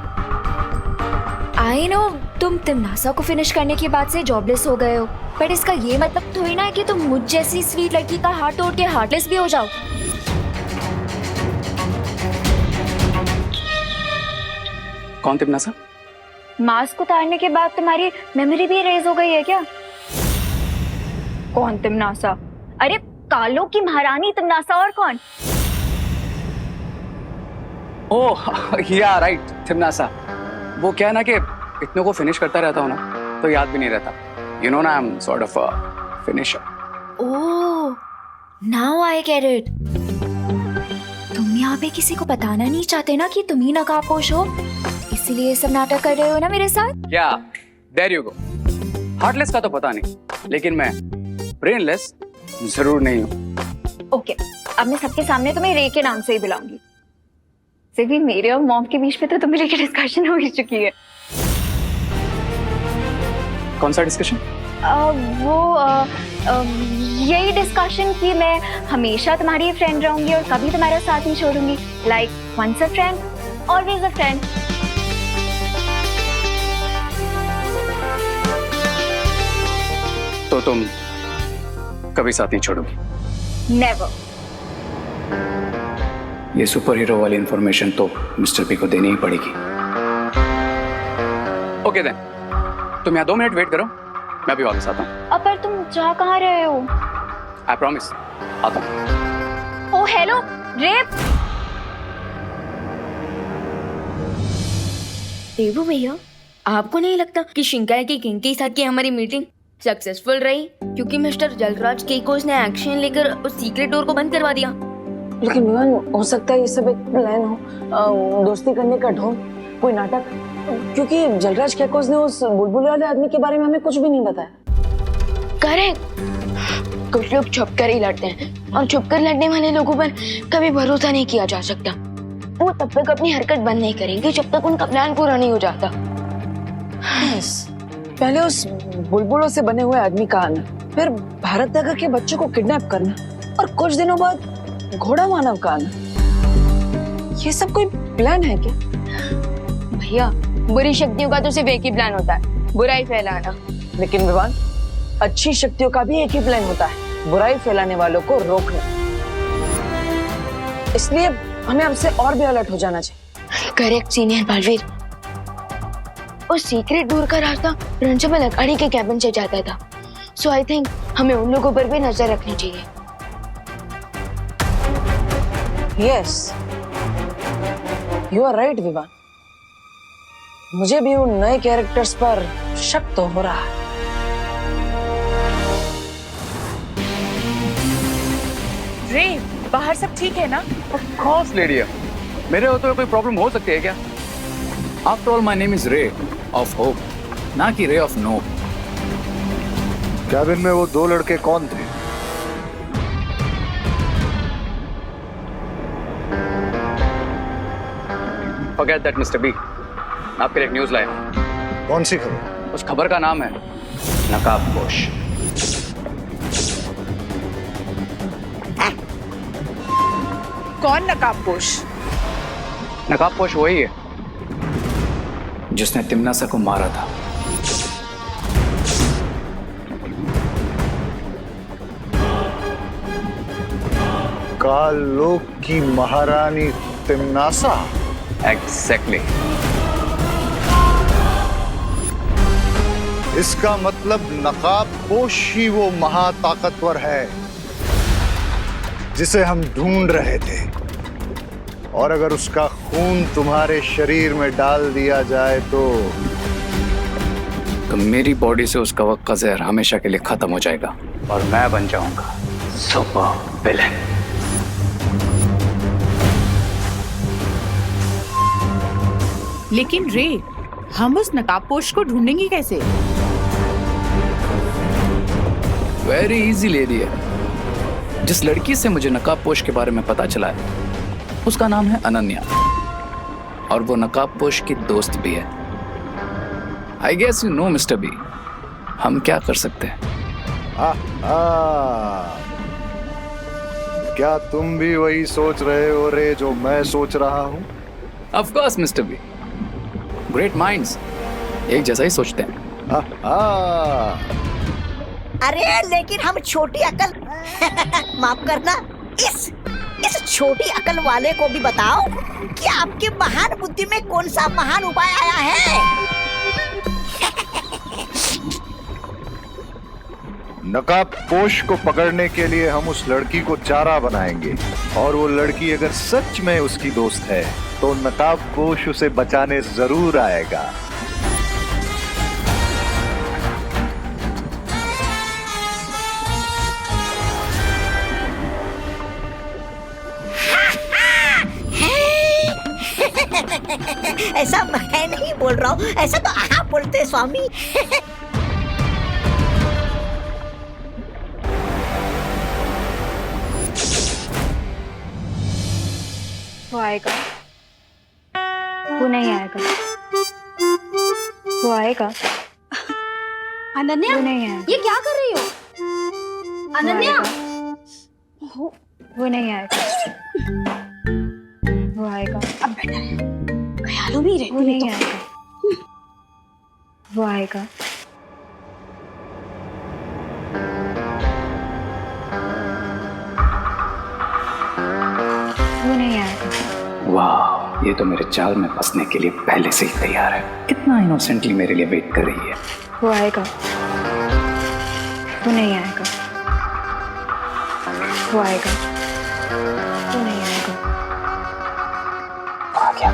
आई नो तुम तिमनासा को फिनिश करने के बाद से जॉबलेस हो गए हो, पर इसका ये मतलब थोड़ी ना है कि तुम मुझ जैसी स्वीट लड़की का हार्ट तोड़ के हार्टलेस भी हो जाओ। कौन तिमनासा? मास्क उतारने के बाद तुम्हारी मेमोरी भी इरेज हो गई है क्या? कौन तिमनासा? अरे कालों की महारानी तिमनासा, और कौन? ओह या राइट, तिमनासा। वो क्या है ना कि इतनों को फिनिश करता रहता हूँ ना, तो याद भी नहीं रहता। यू नो ना, I am sort of a finisher. Oh, now I get it. तुम यहाँ पे किसी को बताना नहीं चाहते ना कि तुम ही नकाबपोश हो, इसीलिए ये सब नाटक कर रहे हो ना मेरे साथ? क्या? There you go. हार्टलेस का तो पता नहीं, लेकिन मैं ब्रेनलेस जरूर नहीं हूँ। ओके, अब मैं सबके सामने तुम्हें रे के नाम से ही बुलाऊंगी। सिर्फ मेरे और मॉम के बीच में तो तुम्हें लेके डिस्कशन हो ही चुकी है। कौन सा डिस्कशन? यही डिस्कशन कि मैं हमेशा तुम्हारी फ्रेंड रहूंगी और कभी तुम्हारा साथ नहीं छोड़ूंगी। Like once a friend always a friend. तो तुम कभी साथ नहीं छोड़ोगी? नेवर। ये सुपर हीरो वाली इंफॉर्मेशन तो मिस्टर पी को देनी ही पड़ेगी। ओके देन, तुम यहाँ 2 मिनट वेट करो, मैं भी वापस आता हूँ। अब पर तुम जा कहाँ रहे हो? आई प्रॉमिस, आता हूँ। ओ हेलो, रेप। देवू भैया, आपको नहीं लगता कि शिंकाई की किंग के साथ की हमारी मीटिंग सक्सेसफुल रही, क्योंकि मिस्टर जलराज केकोस ने एक्शन लेकर उस सीक्रेट डोर को बंद करवा दिया? लेकिन विवान, हो सकता है ये सब एक प्लान हो, दोस्ती करने का ढोंग, कोई नाटक, क्योंकि जलराज कैकोज ने उस बुलबुल वाले आदमी के बारे में हमें कुछ भी नहीं बताया। करेक्ट, कुछ लोग छुप कर ही लड़ते हैं और छुप कर लड़ने वाले लोगों पर कभी भरोसा नहीं किया जा सकता। वो तब तक अपनी हरकत बंद नहीं करेंगे जब तक उनका प्लान पूरा नहीं हो जाता। पहले उस बुलबुलों से बने हुए आदमी का आना, फिर भारत नगर के बच्चों को किडनैप करना और कुछ दिनों बाद घोड़ा मानव का आना, ये सब कोई प्लान है क्या? भैया, बुरी शक्तियों का तो सिर्फ एक ही प्लान होता है, बुराई फैलाना। लेकिन विवान, अच्छी शक्तियों का भी एक ही प्लान होता है, बुराई फैलाने वालों को रोकना। इसलिए हमें अब से और भी अलर्ट हो जाना चाहिए। Correct senior Baalveer. उस सीक्रेट डोर का रास्ता प्रिंसिपल अकाड़ी के कैबिन से जाता था, सो आई थिंक हमें उन लोगों पर भी नजर रखनी चाहिए। Yes, you are right Vivaan. मुझे भी उन नए कैरेक्टर्स पर शक तो हो रहा है। रे, बाहर सब ठीक है ना? ऑफ लेडी, मेरे होते हुए कोई प्रॉब्लम हो सकती है क्या? After all my name is ray of hope, ना कि रे ऑफ नो। कैबिन में वो दो लड़के कौन थे? फॉरगेट दैट मिस्टर बी, आपके लिए एक न्यूज़ लाया। कौन सी खबर? उस खबर का नाम है नकाबपोश। कौन नकाबपोश? नकाबपोश वही है जिसने तिमनासा को मारा था। कालोक की महारानी तिमनासा? एग्जैक्टली। इसका मतलब नकाबपोश ही वो महाताकतवर है जिसे हम ढूंढ रहे थे, और अगर उसका खून तुम्हारे शरीर में डाल दिया जाए तो मेरी बॉडी से उसका वक्त का जहर हमेशा के लिए खत्म हो जाएगा और मैं बन जाऊंगा सुपर विलेन। लेकिन रे, हम उस नकाबपोश को ढूंढेंगे कैसे? वेरी इजी लेडी है। जिस लड़की से मुझे नकाबपोश के बारे में पता चला है उसका नाम है अनन्या, और वो नकाबपोश की दोस्त भी है। I guess you know mister B, हम क्या कर सकते हैं? क्या तुम भी वही सोच रहे हो रे जो मैं सोच रहा हूँ? Of course mister B, great minds एक जैसा ही सोचते हैं। अरे लेकिन हम छोटी अकल माफ करना, इस छोटी अकल वाले को भी बताओ कि आपके महान बुद्धि में कौन सा महान उपाय आया है। नकाबपोश को पकड़ने के लिए हम उस लड़की को चारा बनाएंगे, और वो लड़की अगर सच में उसकी दोस्त है तो नकाबपोश उसे बचाने जरूर आएगा। ऐसा मैं नहीं बोल रहा हूँ, ऐसा तो आप बोलते हैं स्वामी। वो आएगा, वो नहीं आएगा, वो आएगा। अनन्या, वो नहीं आएगा। ये क्या कर रही हो? अनन्या, वो नहीं आएगा, वो आएगा। अब बेटा है, ख्यालों में ही रहती वो नहीं आएगा, वो आएगा। वो नहीं आएगा। वाह, ये तो मेरे जाल में फंसने के लिए पहले से ही तैयार है। कितना इनोसेंटली मेरे लिए वेट कर रही है। वो आएगा, वो नहीं आएगा, वो आएगा, वो नहीं आएगा। आ गया।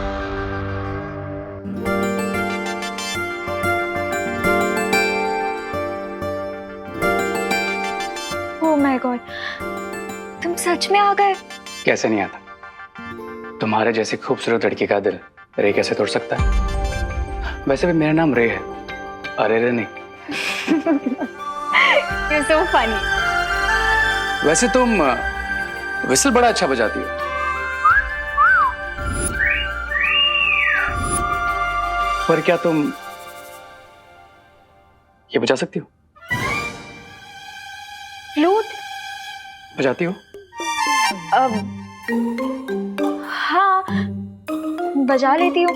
ओह माय गॉड, तुम सच में आ गए। कैसे नहीं आता? तुम्हारे जैसी खूबसूरत लड़की का दिल रे कैसे तोड़ सकता है? वैसे भी मेरा नाम रे है, अरे रे नहीं। You're so funny. वैसे तुम विसल बड़ा अच्छा बजाती हो। पर क्या तुम ये बजा सकती हो? फ्लूट? बजाती हो? हाँ, बजा लेती हूँ।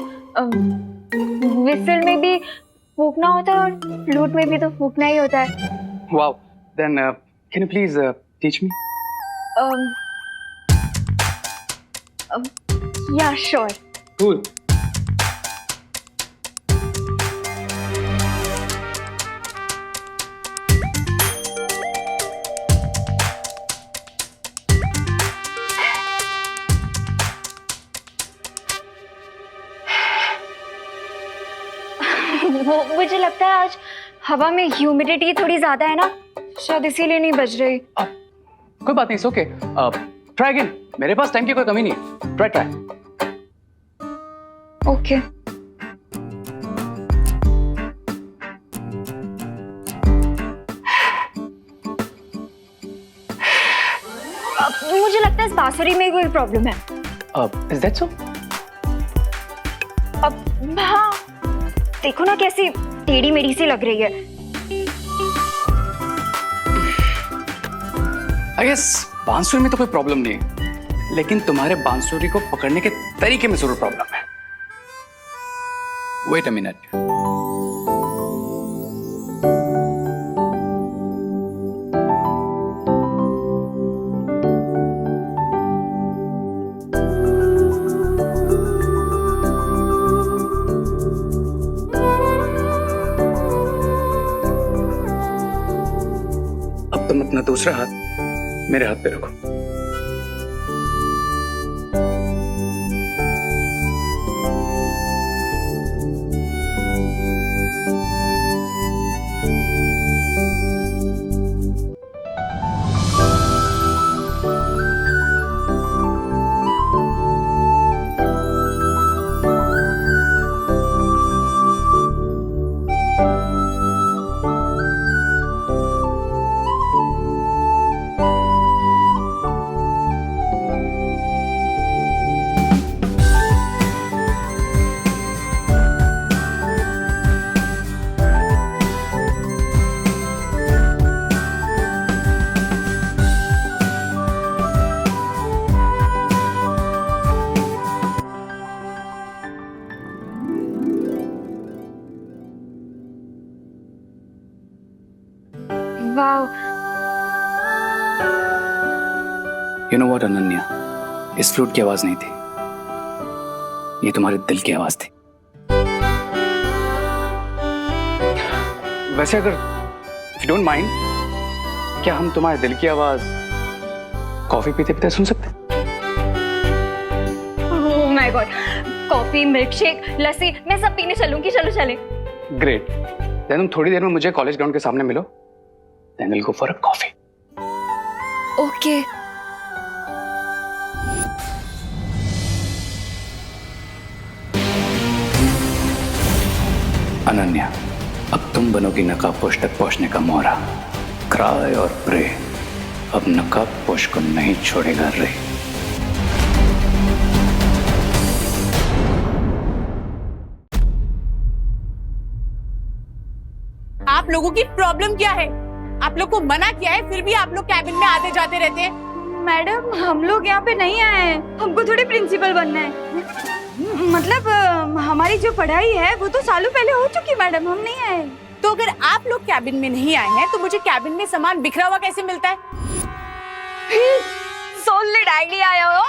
विसल में भी फूकना होता है और फ्लूट में भी तो फूकना ही होता है। Wow. Then can you please teach me? Yeah, sure. Cool. वो मुझे लगता है आज हवा में ह्यूमिडिटी थोड़ी ज्यादा है ना, शायद इसीलिए नहीं बज रही। कोई बात नहीं, इट्स ओके। Try again. मेरे पास टाइम की कोई कमी नहीं है। ट्राई। ओके। मुझे लगता है इस बांसुरी में कोई प्रॉब्लम है। Is that so? अब हाँ, देखो ना कैसी टेढ़ी मेढ़ी सी लग रही है। आई गेस बांसुरी में तो कोई प्रॉब्लम नहीं है, लेकिन तुम्हारे बांसुरी को पकड़ने के तरीके में जरूर प्रॉब्लम है। Wait a minute. अब तुम अपना दूसरा हाथ मेरे हाथ पे रखो। Wow. You know what, Ananya, इस फ्लूट की आवाज नहीं थी, ये तुम्हारे दिल की आवाज थी। वैसे अगर if you don't mind, क्या हम तुम्हारे दिल की आवाज कॉफी पीते पीते सुन सकते हैं? Oh my god, coffee, milkshake, lassi, मैं सब पीने चलूंगी। चलो चले। ग्रेट। देन तुम थोड़ी देर में मुझे कॉलेज ग्राउंड के सामने मिलो। Then we'll go for a coffee. Okay. Ananya, अब तुम बनोगी नकाबपोश तक पहुंचने का मोहरा। क्राई और प्रे अब नकाबपोश को नहीं छोड़ेगा रे। आप लोगों की प्रॉब्लम क्या है? आप लोग को मना किया है, फिर भी आप लोग कैबिन में आते जाते रहते हैं। मैडम, हम लोग यहाँ पे नहीं आए हैं, हमको थोड़ी प्रिंसिपल बनना है। मतलब हमारी जो पढ़ाई है वो तो सालों पहले हो चुकी मैडम, हम नहीं आए। तो अगर आप लोग कैबिन में नहीं आए हैं तो मुझे कैबिन में सामान बिखरा हुआ कैसे मिलता है? सॉलिड आइडिया आया हो।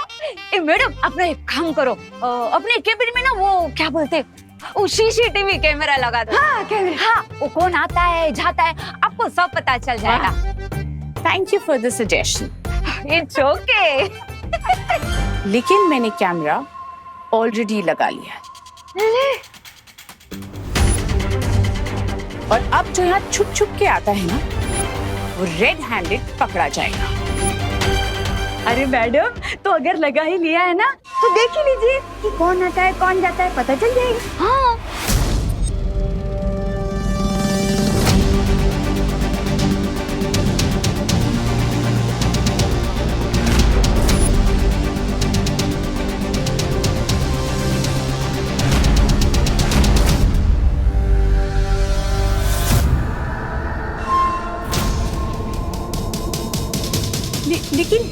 ए मैडम, अपना एक काम करो, अपने कैबिन में ना वो क्या बोलते हैं, वो सीसीटीवी कैमरा लगा दो। हाँ, कैमरा। हाँ, वो कौन आता है जाता है आपको सब पता चल जाएगा। Thank you for the suggestion. It's okay. लेकिन मैंने कैमरा ऑलरेडी लगा लिया है। और अब जो यहाँ छुप छुप के आता है ना, वो रेड हैंडेड पकड़ा जाएगा। अरे मैडम, तो अगर लगा ही लिया है ना तो देख ही लीजिए कि कौन आता है कौन जाता है, पता चल जाएगा। हाँ। लेकिन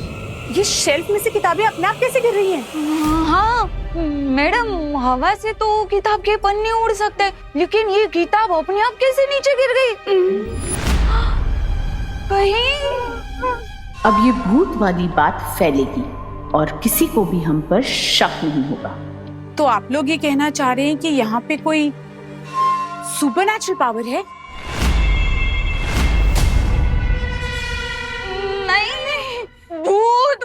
ये शेल्फ में से किताबें अपने आप कैसे गिर रही हैं? हाँ मैडम, हवा से तो किताब के पन्ने उड़ सकते हैं, लेकिन ये किताब अपने आप कैसे नीचे गिर गई? कहीं अब ये भूत वाली बात फैलेगी और किसी को भी हम पर शक नहीं होगा। तो आप लोग ये कहना चाह रहे हैं कि यहाँ पे कोई सुपरनैचुरल पावर है? भूत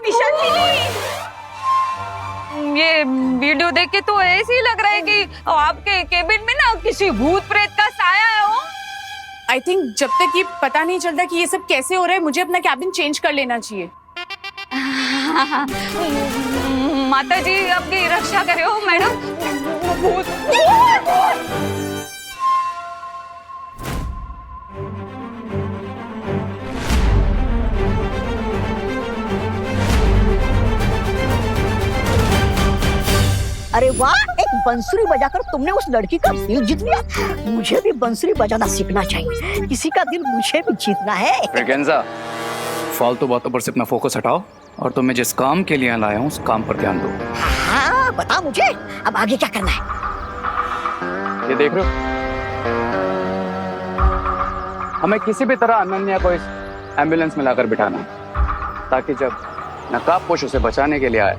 ये वीडियो देख के तो ऐसे ही लग रहा है कि आपके केबिन में ना किसी भूत प्रेत का साया हो। आई थिंक जब तक ये पता नहीं चलता कि ये सब कैसे हो रहा है, मुझे अपना कैबिन चेंज कर लेना चाहिए। माता जी आपकी रक्षा करे हो मैडम। भूत अरे वाह, एक बंसुरी बजाकर तुमने उस लड़की का दिल जीत लिया। मुझे भी बंसुरी बजाना सीखना चाहिए, किसी का दिल मुझे भी जीतना है। फ्रेगेंजा, फालतू बातों पर से अपना फोकस हटाओ और तुम्हें जिस काम के लिए लाया हूँ उस काम पर ध्यान दो। हाँ बता मुझे, अब आगे क्या करना है? ये देख रहे हो, हमें किसी भी तरह अनन्या को इस एम्बुलेंस में लाकर बिठाना, ताकि जब नकाबपोश उसे बचाने के लिए आए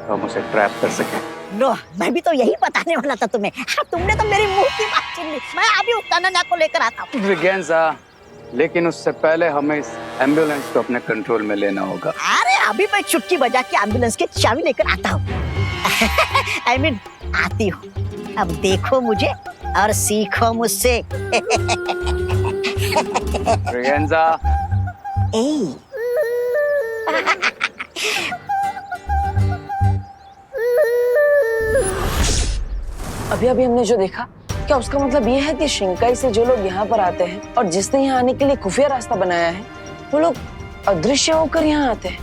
तो हम उसे ट्रैप कर सकें। नो, मैं भी तो यही बताने वाला था तुम्हें। तुमने तो मेरी मुंह की बात छीन ली। मैं अभी उस अनन्या को लेकर आता हूँ। फ्रेगेंजा, लेकिन उससे पहले हमें इस एम्बुलेंस को अपने कंट्रोल में लेना होगा। अरे अभी मैं चुटकी बजा के एम्बुलेंस की चाबी लेकर आता हूँ। I mean, आती हूँ। अब देखो मुझे और सीखो मुझसे। फ्रेगेंजा। अभी अभी हमने जो देखा, क्या उसका मतलब ये है कि शिंकाई से जो लोग यहाँ पर आते हैं और जिसने यहाँ आने के लिए खुफिया रास्ता बनाया है, वो लोग अदृश्य होकर यहाँ आते हैं?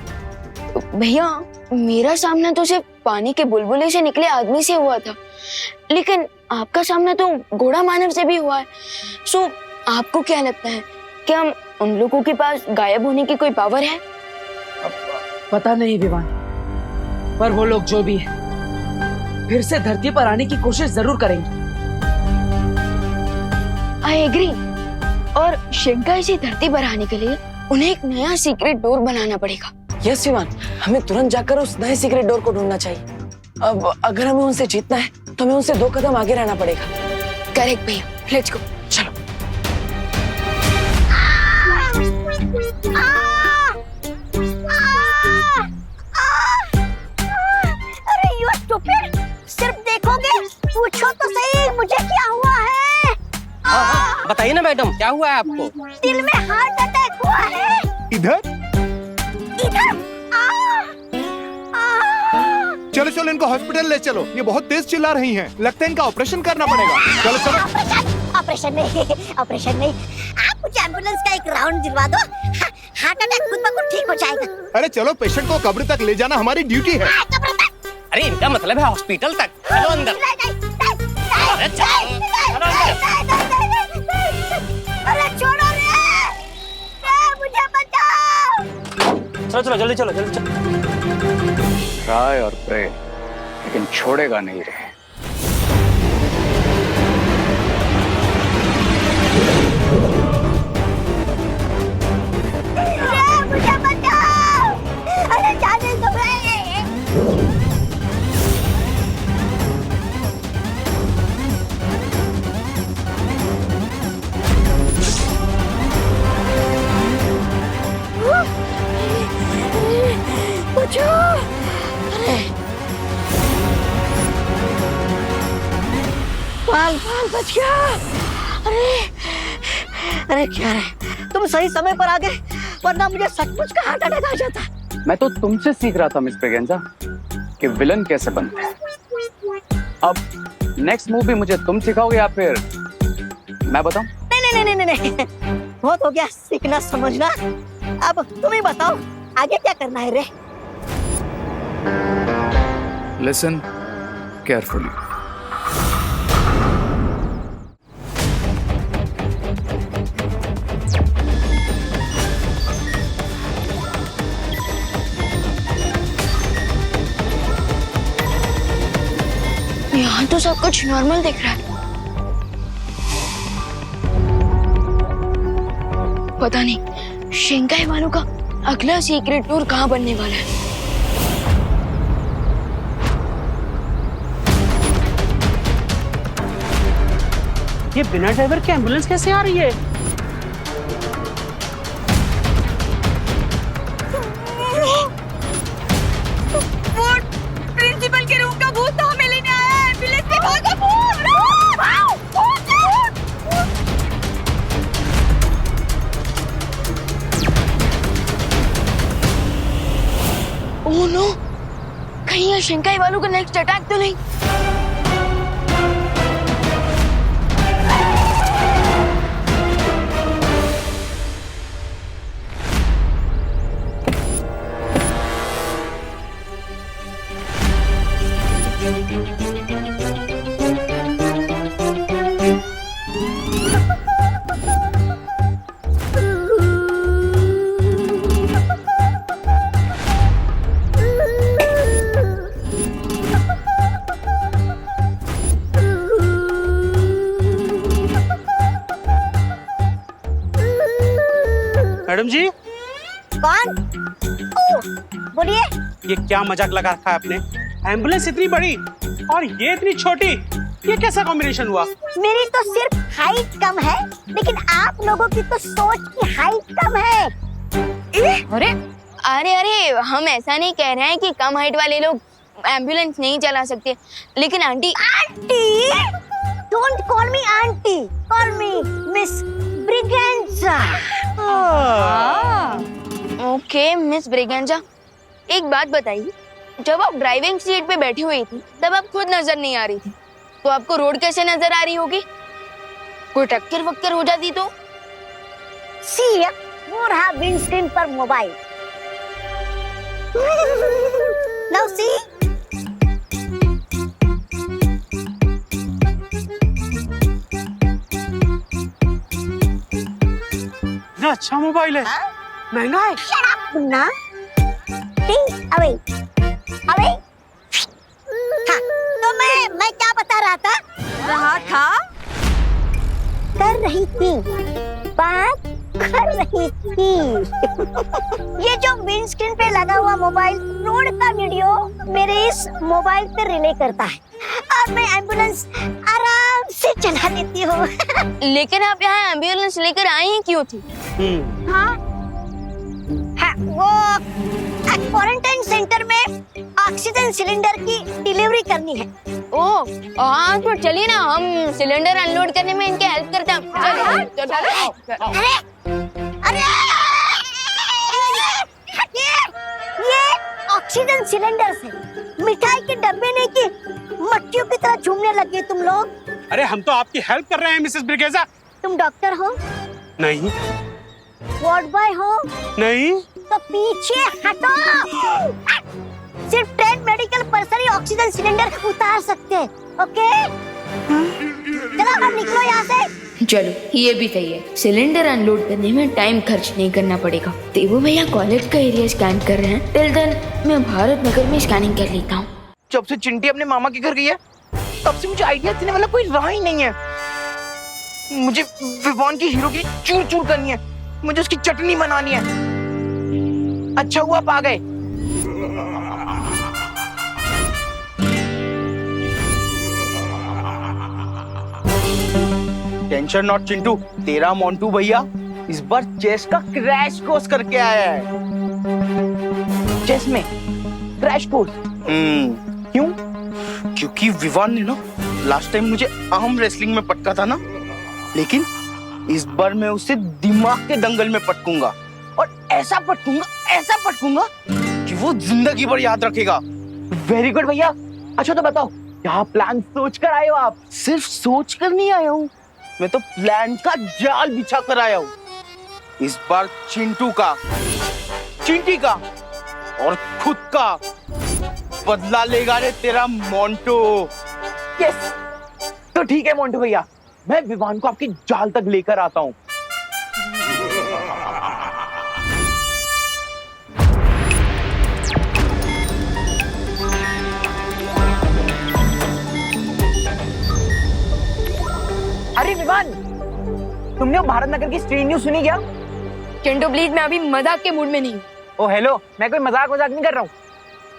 भैया, मेरा सामना तो सिर्फ पानी के बुलबुले से निकले आदमी से हुआ था, लेकिन आपका सामना तो घोड़ा मानव से भी हुआ है। सो आपको क्या लगता है कि हम उन लोगों के पास गायब होने की कोई पावर है? पता नहीं विवान, पर वो लोग जो भी है फिर से धरती पर आने की कोशिश जरूर करेंगे। I agree. और शिंकाई से धरती पर आने के लिए उन्हें एक नया सीक्रेट डोर बनाना पड़ेगा। यस विवान, हमें तुरंत जाकर उस नए सीक्रेट डोर को ढूंढना चाहिए। अब अगर हमें उनसे जीतना है तो हमें उनसे 2 कदम आगे रहना पड़ेगा। करेक्ट भैया, लेट्स गो। चलो। अरे यू स्टूपिड, सिर्फ देखोगे? पूछो तो सही मुझे क्या हुआ है। बताइए ना मैडम, क्या हुआ है आपको? दिल में हार्ट अटैक हुआ है। इधर चलो चलो, इनको हॉस्पिटल ले चलो। ये बहुत तेज चिल्ला रही हैं, लगता है इनका ऑपरेशन करना पड़ेगा। चलो चलो। ऑपरेशन नहीं, ऑपरेशन नहीं, आप मुझे एम्बुलेंस का एक राउंड दिलवा दो। हार्ट अटैक खुद ब खुद ठीक हो जाएगा। अरे चलो, पेशेंट को कब्र तक ले जाना हमारी ड्यूटी है। अरे इनका मतलब है हॉस्पिटल तक। चलो अंदर। अरे छोड़ो रे, मुझे बचाओ। चलो चलो, जल्दी चलो, जल्दी चलो। ट्राई और प्रे, लेकिन छोड़ेगा नहीं रे। मुझे बचाओ। अरे जाने दो रे। बाल बच गया। अरे क्या रे, तुम सही समय पर आ गए, वरना मुझे सचमुच का हार्ट अटैक आ जाता। मैं तो तुमसे सीख रहा था मिस ब्रिगेंजा कि विलन कैसे बनते हैं। अब नेक्स्ट मूवी मुझे तुम सिखाओगे या फिर मैं बताऊं? नहीं, बहुत हो गया सीखना समझना। अब तुम ही बताओ आगे क्या करना है रे। Listen carefully. यहाँ तो सब कुछ नॉर्मल दिख रहा है। पता नहीं शिंकाई वालों का अगला सीक्रेट टूर कहाँ बनने वाला है। ये बिना ड्राइवर के एम्बुलेंस कैसे आ रही है? प्रिंसिपल के रूम का भूत तो हमें लेने आया है। एम्बुलेंस में भागो भूत! ओह नो, कहीं ये शिंकाई वालों का नेक्स्ट अटैक तो नहीं? मैडम जी, कौन? बोलिए। ये क्या मजाक लगा रखा है आपने? एम्बुलेंस इतनी बड़ी और ये इतनी छोटी, ये कैसा कॉम्बिनेशन हुआ? मेरी तो सिर्फ हाइट कम है, लेकिन आप लोगों की तो सोच की हाइट कम है। अरे हम ऐसा नहीं कह रहे हैं कि कम हाइट वाले लोग एम्बुलेंस नहीं चला सकते, लेकिन aunty don't call me aunty, call me miss Braganza. Okay miss Braganza, एक बात बताइए, जब आप ड्राइविंग सीट पे बैठी हुई थी तब आप खुद नजर नहीं आ रही थी, तो आपको रोड कैसे नजर आ रही होगी? कोई टक्कर वक्कर हो जाती तो? सी, वो रहा विंडस्क्रीन पर मोबाइल। नाउ सी, अच्छा मोबाइल है, महंगा है। Shut up, Munna. Think away, away। हाँ, तो मैं क्या बता रहा था? कर रही थी, बात कर रही थी। ये जो विंडस्क्रीन पे लगा हुआ मोबाइल रोड का वीडियो मेरे इस मोबाइल पे रिले करता है और मैं एम्बुलेंस आराम से चला लेती हूँ। लेकिन आप यहाँ एम्बुलेंस लेकर आई ही क्यों थी? हाँ, वो क्वारंटाइन सेंटर में ऑक्सीजन सिलेंडर की डिलीवरी करनी है। ओह हाँ, तो चलिए ना, हम सिलेंडर अनलोड करने में इनके हेल्प करते हैं। अरे ये ऑक्सीजन सिलेंडर से मिठाई के डब्बे नहीं की मट्टियों की तरह झूमने लगे तुम लोग। अरे हम तो आपकी हेल्प कर रहे हैं मिसेस ब्रिगेंजा। तुम डॉक्टर हो? नहीं। वार्ड बॉय हो? नहीं। तो पीछे हटो। सिर्फ ट्रेन मेडिकल पर्सन ही ऑक्सीजन सिलेंडर उतार सकते हैं, ओके? चलो अब निकलो यहाँ से। चलो ये भी सही है, सिलेंडर अनलोड करने में टाइम खर्च नहीं करना पड़ेगा। देवो भैया कॉलेज का एरिया स्कैन कर रहे हैं, टिल देन मैं भारत नगर में स्कैनिंग कर लेता हूँ। जब से चिंटी अपने मामा के घर गई है तब से मुझे आइडिया देने वाला कोई रहा ही नहीं है। मुझे विवान की हीरो की चूर चूर करनी है, मुझे उसकी चटनी बनानी है। अच्छा हुआ आप आ गए। टेंशन नॉट चिंटू, तेरा मोंटू भैया इस बार चेस का क्रैश कोर्स करके आया है। चेस में क्रैश कोर्स। क्यों? क्योंकि विवान ने ना लास्ट टाइम मुझे आर्म रेसलिंग में पटका था ना, लेकिन इस बार मैं उसे दिमाग के दंगल में पटकूंगा और ऐसा पटकूंगा वो जिंदगी भर याद रखेगा। वेरी गुड भैया। अच्छा तो बताओ, क्या प्लान सोच कर आए हो आप? सिर्फ सोच कर नहीं आया हूँ, मैं तो प्लान का जाल बिछा कर आया हूँ। इस बार चिंटू का, चिंटी का और खुद का बदला लेगा रे तेरा मोंटू। यस, तो ठीक है मोंटू भैया, मैं विवान को आपके जाल तक लेकर आता हूँ। अरे विवान, तुमने वो भारत नगर की स्ट्रीट न्यूज सुनी क्या? चिंटू प्लीज, मैं अभी मजाक के मूड में नहीं हूँ। ओ हेलो, मैं कोई मजाक नहीं कर रहा हूँ।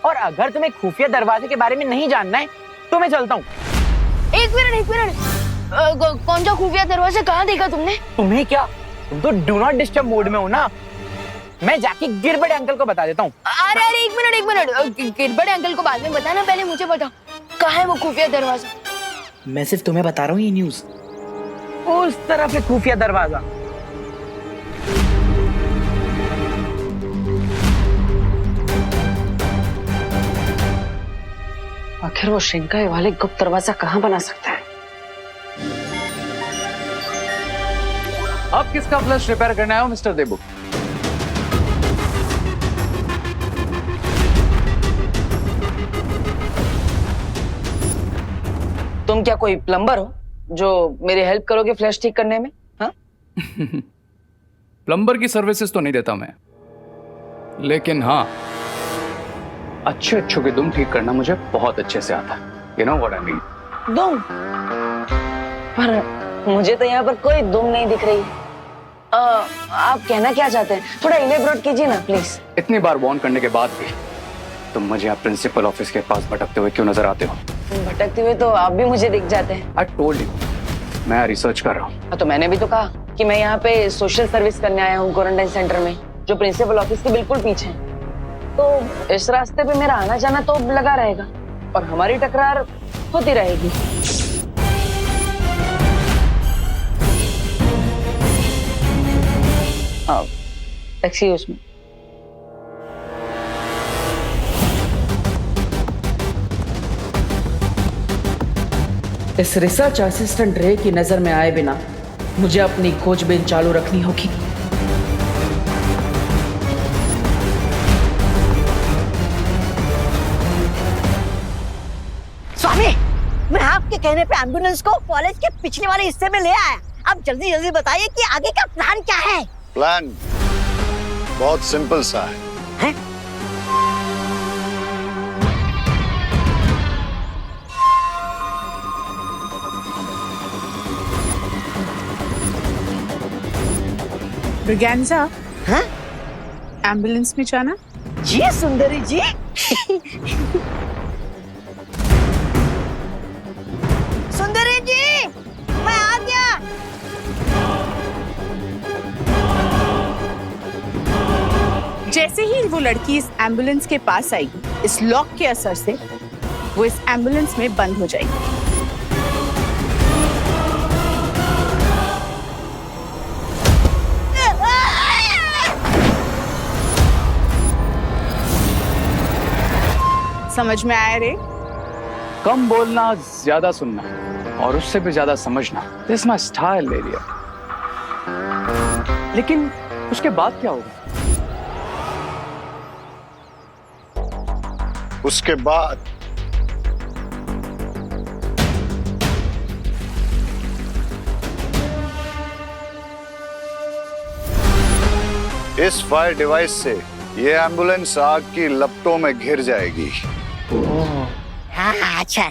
और अगर तुम्हें खुफिया दरवाजे के बारे में नहीं जानना है तो मैं चलता हूँ। एक मिनट, कौन सा खुफिया दरवाजा कहाँ देखा तुमने? तुम्हें क्या, तुम तो डू नॉट डिस्टर्ब मोड में हो ना। मैं जाके गिरबड़े अंकल को बता देता हूँ। अरे एक मिनट, गिरबड़े अंकल को बाद में बताना, पहले मुझे बताओ कहाँ है वो खुफिया दरवाजा? मैं सिर्फ तुम्हें बता रहा हूँ ये न्यूज। उस तरफ है खुफिया दरवाजा। आखिर वो शिंकाई वाले गुप्त दरवाजा कहाँ बना सकता है? अब किसका फ्लश रिपेयर करना है मिस्टर देबू? तुम क्या कोई प्लम्बर हो जो मेरी हेल्प करोगे फ्लैश ठीक करने में? हाँ? प्लम्बर की सर्विसेज तो नहीं देता मैं, लेकिन हाँ, अच्छे की दुम ठीक करना मुझे बहुत अच्छे से आता है। You know what I mean? दुम? पर मुझे तो यहाँ पर कोई दुम नहीं दिख रही। आप कहना क्या चाहते हैं? थोड़ा इलेबोरेट कीजिए ना प्लीज। इतनी बार वार्न करने के बाद भी तुम मुझे यहाँ प्रिंसिपल ऑफिस के पास भटकते हुए क्यों नजर आते हो? भटकते हुए तो आप भी मुझे दिख जाते हैं। I told you, मैं रिसर्च कर रहा हूँ। तो मैंने भी तो कहा कि मैं यहाँ पे सोशल सर्विस करने आया हूँ क्वारंटाइन सेंटर में, जो प्रिंसिपल ऑफिस के बिल्कुल पीछे है। तो इस रास्ते पे मेरा आना जाना तो लगा रहेगा और हमारी टकरार होती रहेगी। Excuse me. इस रिसर्च असिस्टेंट रे की नजर में आए बिना मुझे अपनी खोजबीन चालू रखनी होगी। स्वामी, मैं आपके कहने पे एम्बुलेंस को कॉलेज के पिछले वाले हिस्से में ले आया। अब जल्दी जल्दी बताइए कि आगे का प्लान क्या है? प्लान बहुत सिंपल सा है। ब्रिगेंजा, हाँ? एम्बुलेंस में जाना? जी सुंदरी जी। सुंदरी जी, मैं आ गया। जैसे ही वो लड़की इस एम्बुलेंस के पास आएगी, इस लॉक के असर से वो इस एम्बुलेंस में बंद हो जाएगी। समझ में आया रे? कम बोलना, ज्यादा सुनना और उससे भी ज्यादा समझना, दिस माय स्टाइल एरिया। लेकिन उसके बाद क्या होगा? उसके बाद इस फायर डिवाइस से ये एम्बुलेंस आग की लपटों में घिर जाएगी। हाँ अच्छा।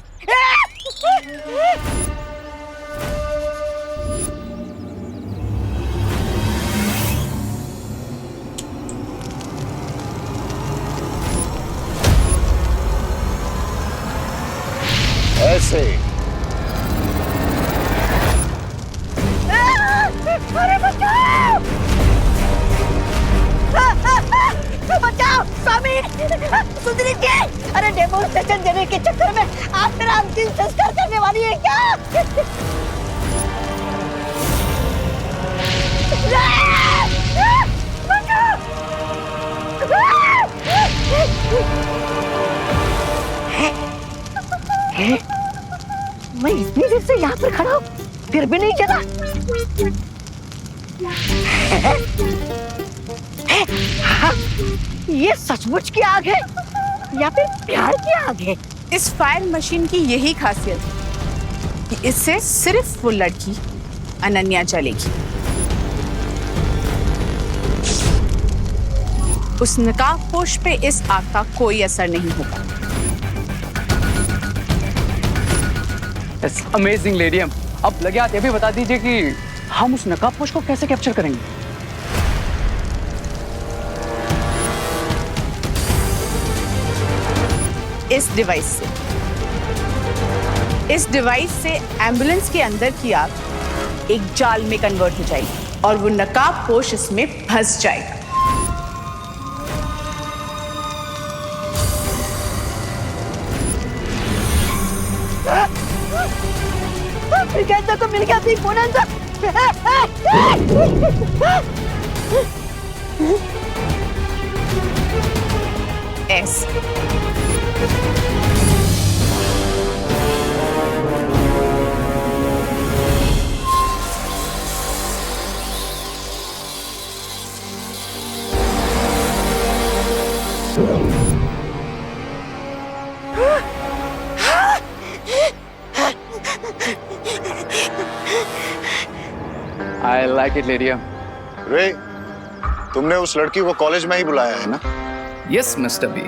ऐसे अरे बचाओ! बचाओ स्वामी, सुंदरी जी! अरे डेमोन्स्ट्रेशन देने के चक्कर में आप मेरा अंतिम संस्कार करने वाली है क्या? बचाओ! मैं इतनी देर से यहाँ पर खड़ा हूँ, फिर भी नहीं चला। हाँ, ये सचमुच की आग है या फिर प्यार की आग है? इस फायर मशीन की यही खासियत है कि इससे सिर्फ वो लड़की अनन्या जलेगी। उस नकाबपोश पे इस आग का कोई असर नहीं होगा। अमेजिंग लेडियम। अब लगे हाथ ये भी बता दीजिए कि हम उस नकाबपोश को कैसे कैप्चर करेंगे? इस डिवाइस से एम्बुलेंस के अंदर की आग एक जाल में कन्वर्ट हो जाएगी और वो नकाबपोश इसमें फंस जाएगा। कहता तो मिल गया थी bonanza. Yes I like it, लेडियम। रे, तुमने उस लड़की को कॉलेज में ही बुलाया है ना? Yes mister B.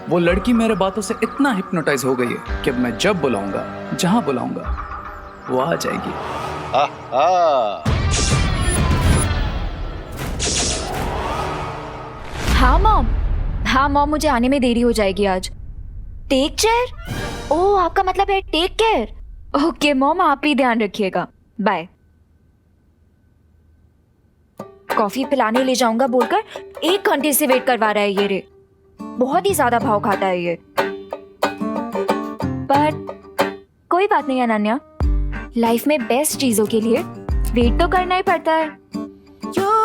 वो लड़की मेरे बातों से इतना हिप्नोटाइज हो गई है कि मैं जब बुलाऊंगा, जहां बुलाऊंगा, वो आ जाएगी। हाँ मॉम, मुझे आने में देरी हो जाएगी आज। Take care? ओह, आपका मतलब है टेक केयर। ओके मॉम, आप ही ध्यान रखिएगा। बाय। कॉफी पिलाने ले जाऊंगा बोलकर 1 घंटे से वेट करवा रहा है ये रे। बहुत ही ज्यादा भाव खाता है ये। पर कोई बात नहीं अनन्या, लाइफ में बेस्ट चीजों के लिए वेट तो करना ही पड़ता है। क्यों?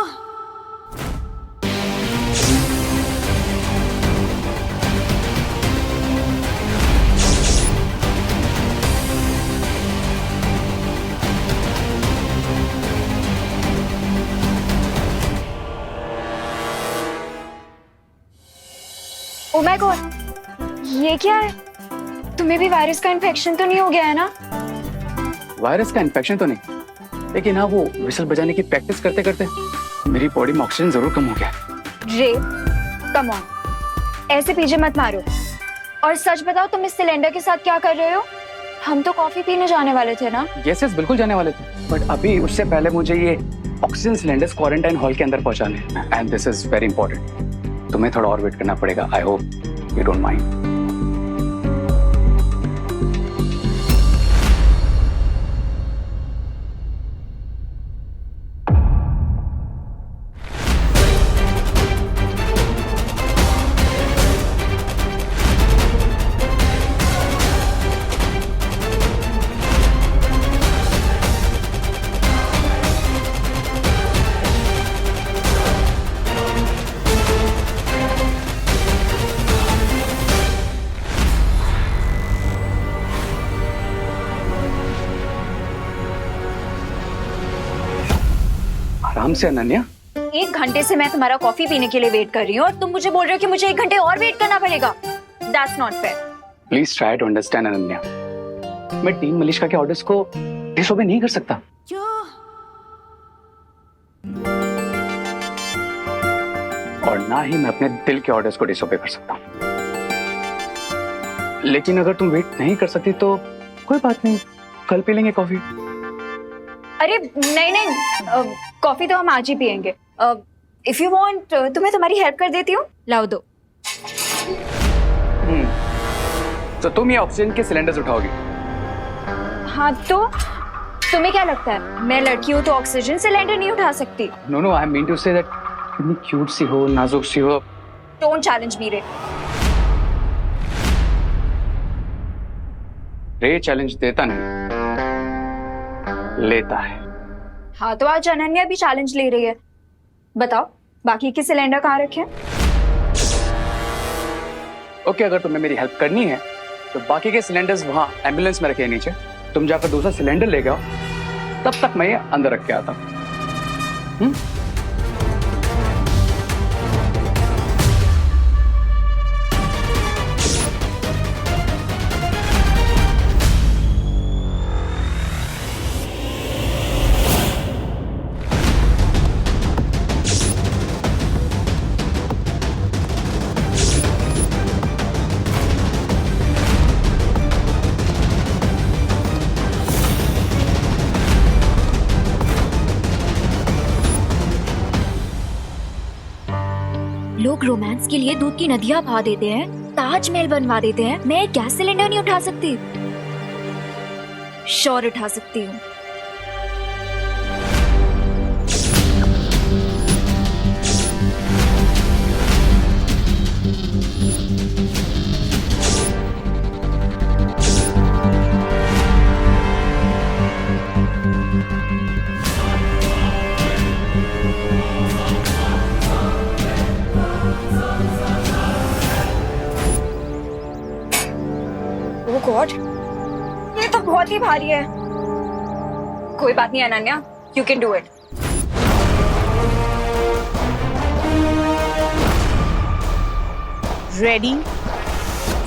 ओह माय गॉड, ये क्या है? तुम्हें भी वायरस का इन्फेक्शन तो नहीं हो गया है ना? वायरस का इन्फेक्शन तो नहीं, लेकिन हाँ वो विसल बजाने की प्रैक्टिस करते करते मेरी बॉडी में ऑक्सीजन जरूर कम हो गया। रे, कम ऑन, ऐसे पीछे मत मारो। और सच बताओ, तुम इस सिलेंडर के साथ क्या कर रहे हो? हम तो कॉफी पीने जाने वाले थे ना? यस बिल्कुल जाने वाले थे, बट अभी उससे पहले मुझे ये ऑक्सीजन सिलेंडर्स क्वारंटाइन हॉल के अंदर पहुंचाने हैं, and this is very important. तुम्हें थोड़ा और वेट करना पड़ेगा। I hope you don't mind. आराम से अनन्या। 1 घंटे से मैं तुम्हारा कॉफी पीने के लिए वेट कर रही हूँ और तुम मुझे बोल रहे हो कि मुझे 1 घंटे और वेट करना पड़ेगा। That's not fair. Please try to understand Ananya. मैं टीम मलिश्का के ऑर्डर्स को डिसओबे नहीं कर सकता। क्यों? और ना ही मैं अपने दिल के ऑर्डर्स को डिसओबे कर सकता हूँ। लेकिन अगर तुम वेट नहीं कर सकती तो कोई बात नहीं, कल पी लेंगे कॉफी। अरे नहीं, कॉफी तो हम आज ही पियेंगे। इफ यू वांट, तुम्हें तुम्हारी हेल्प कर देती हूँ, लाओ दो। तो तुम ये ऑक्सीजन के सिलेंडर्स उठाओगी? हाँ, तो तुम्हें क्या लगता है मैं लड़की हूँ तो ऑक्सीजन सिलेंडर नहीं उठा सकती? No, I mean to say that कितनी क्यूट सी हो, नाजुक सी हो। डोंट चैलेंज मी रे। रे चैलेंज देता नहीं, लेता है। हाँ, तो आज अनन्या भी चैलेंज ले रही है। बताओ, बाकी के सिलेंडर कहाँ रखे हैं? ओके, अगर तुम्हें मेरी हेल्प करनी है तो बाकी के सिलेंडर्स वहाँ एम्बुलेंस में रखे हैं नीचे, तुम जाकर दूसरा सिलेंडर ले आओ, तब तक मैं ये अंदर रख के आता हूँ। लोग रोमांस के लिए दूध की नदियां बहा देते हैं, ताजमहल बनवा देते हैं। मैं एक गैस सिलेंडर नहीं उठा सकती? श्योर उठा सकती हूँ। ओह गॉड, ये तो बहुत ही भारी है। कोई बात नहीं Ananya, you can do it. Ready,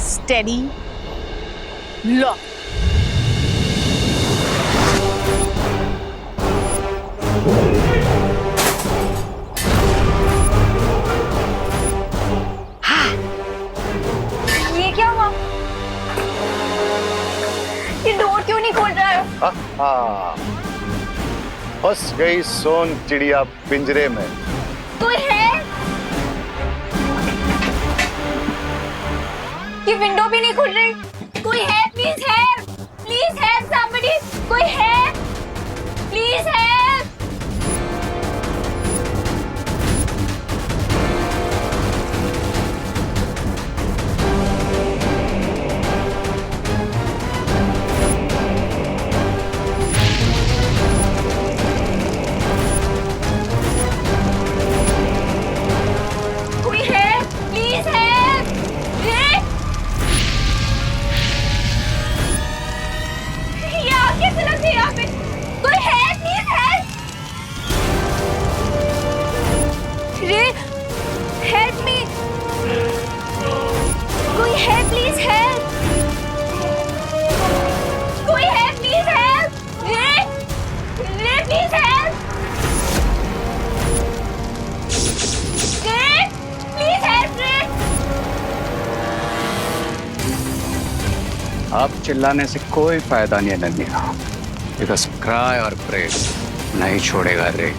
steady, lock. ये क्या हुआ? ये डोर क्यों नहीं खोल रहा है? फंस गई सोन चिड़िया पिंजरे में। कोई है? ये विंडो भी नहीं खुल रही। कोई है? Please help, please help somebody. कोई है? Please help. कोई है? Please help. ये आग कैसे लग गई यहाँ पे? कोई है? Please help. रे, हेल्प मी। कोई है? Please help. कोई है? Please help. रे, रे प्लीज हेल्प। रे, प्लीज हेल्प रे। अब चिल्लाने से कोई फायदा नहीं है नन्या, बिकॉज क्राई और प्रे नहीं छोड़ेगा रे।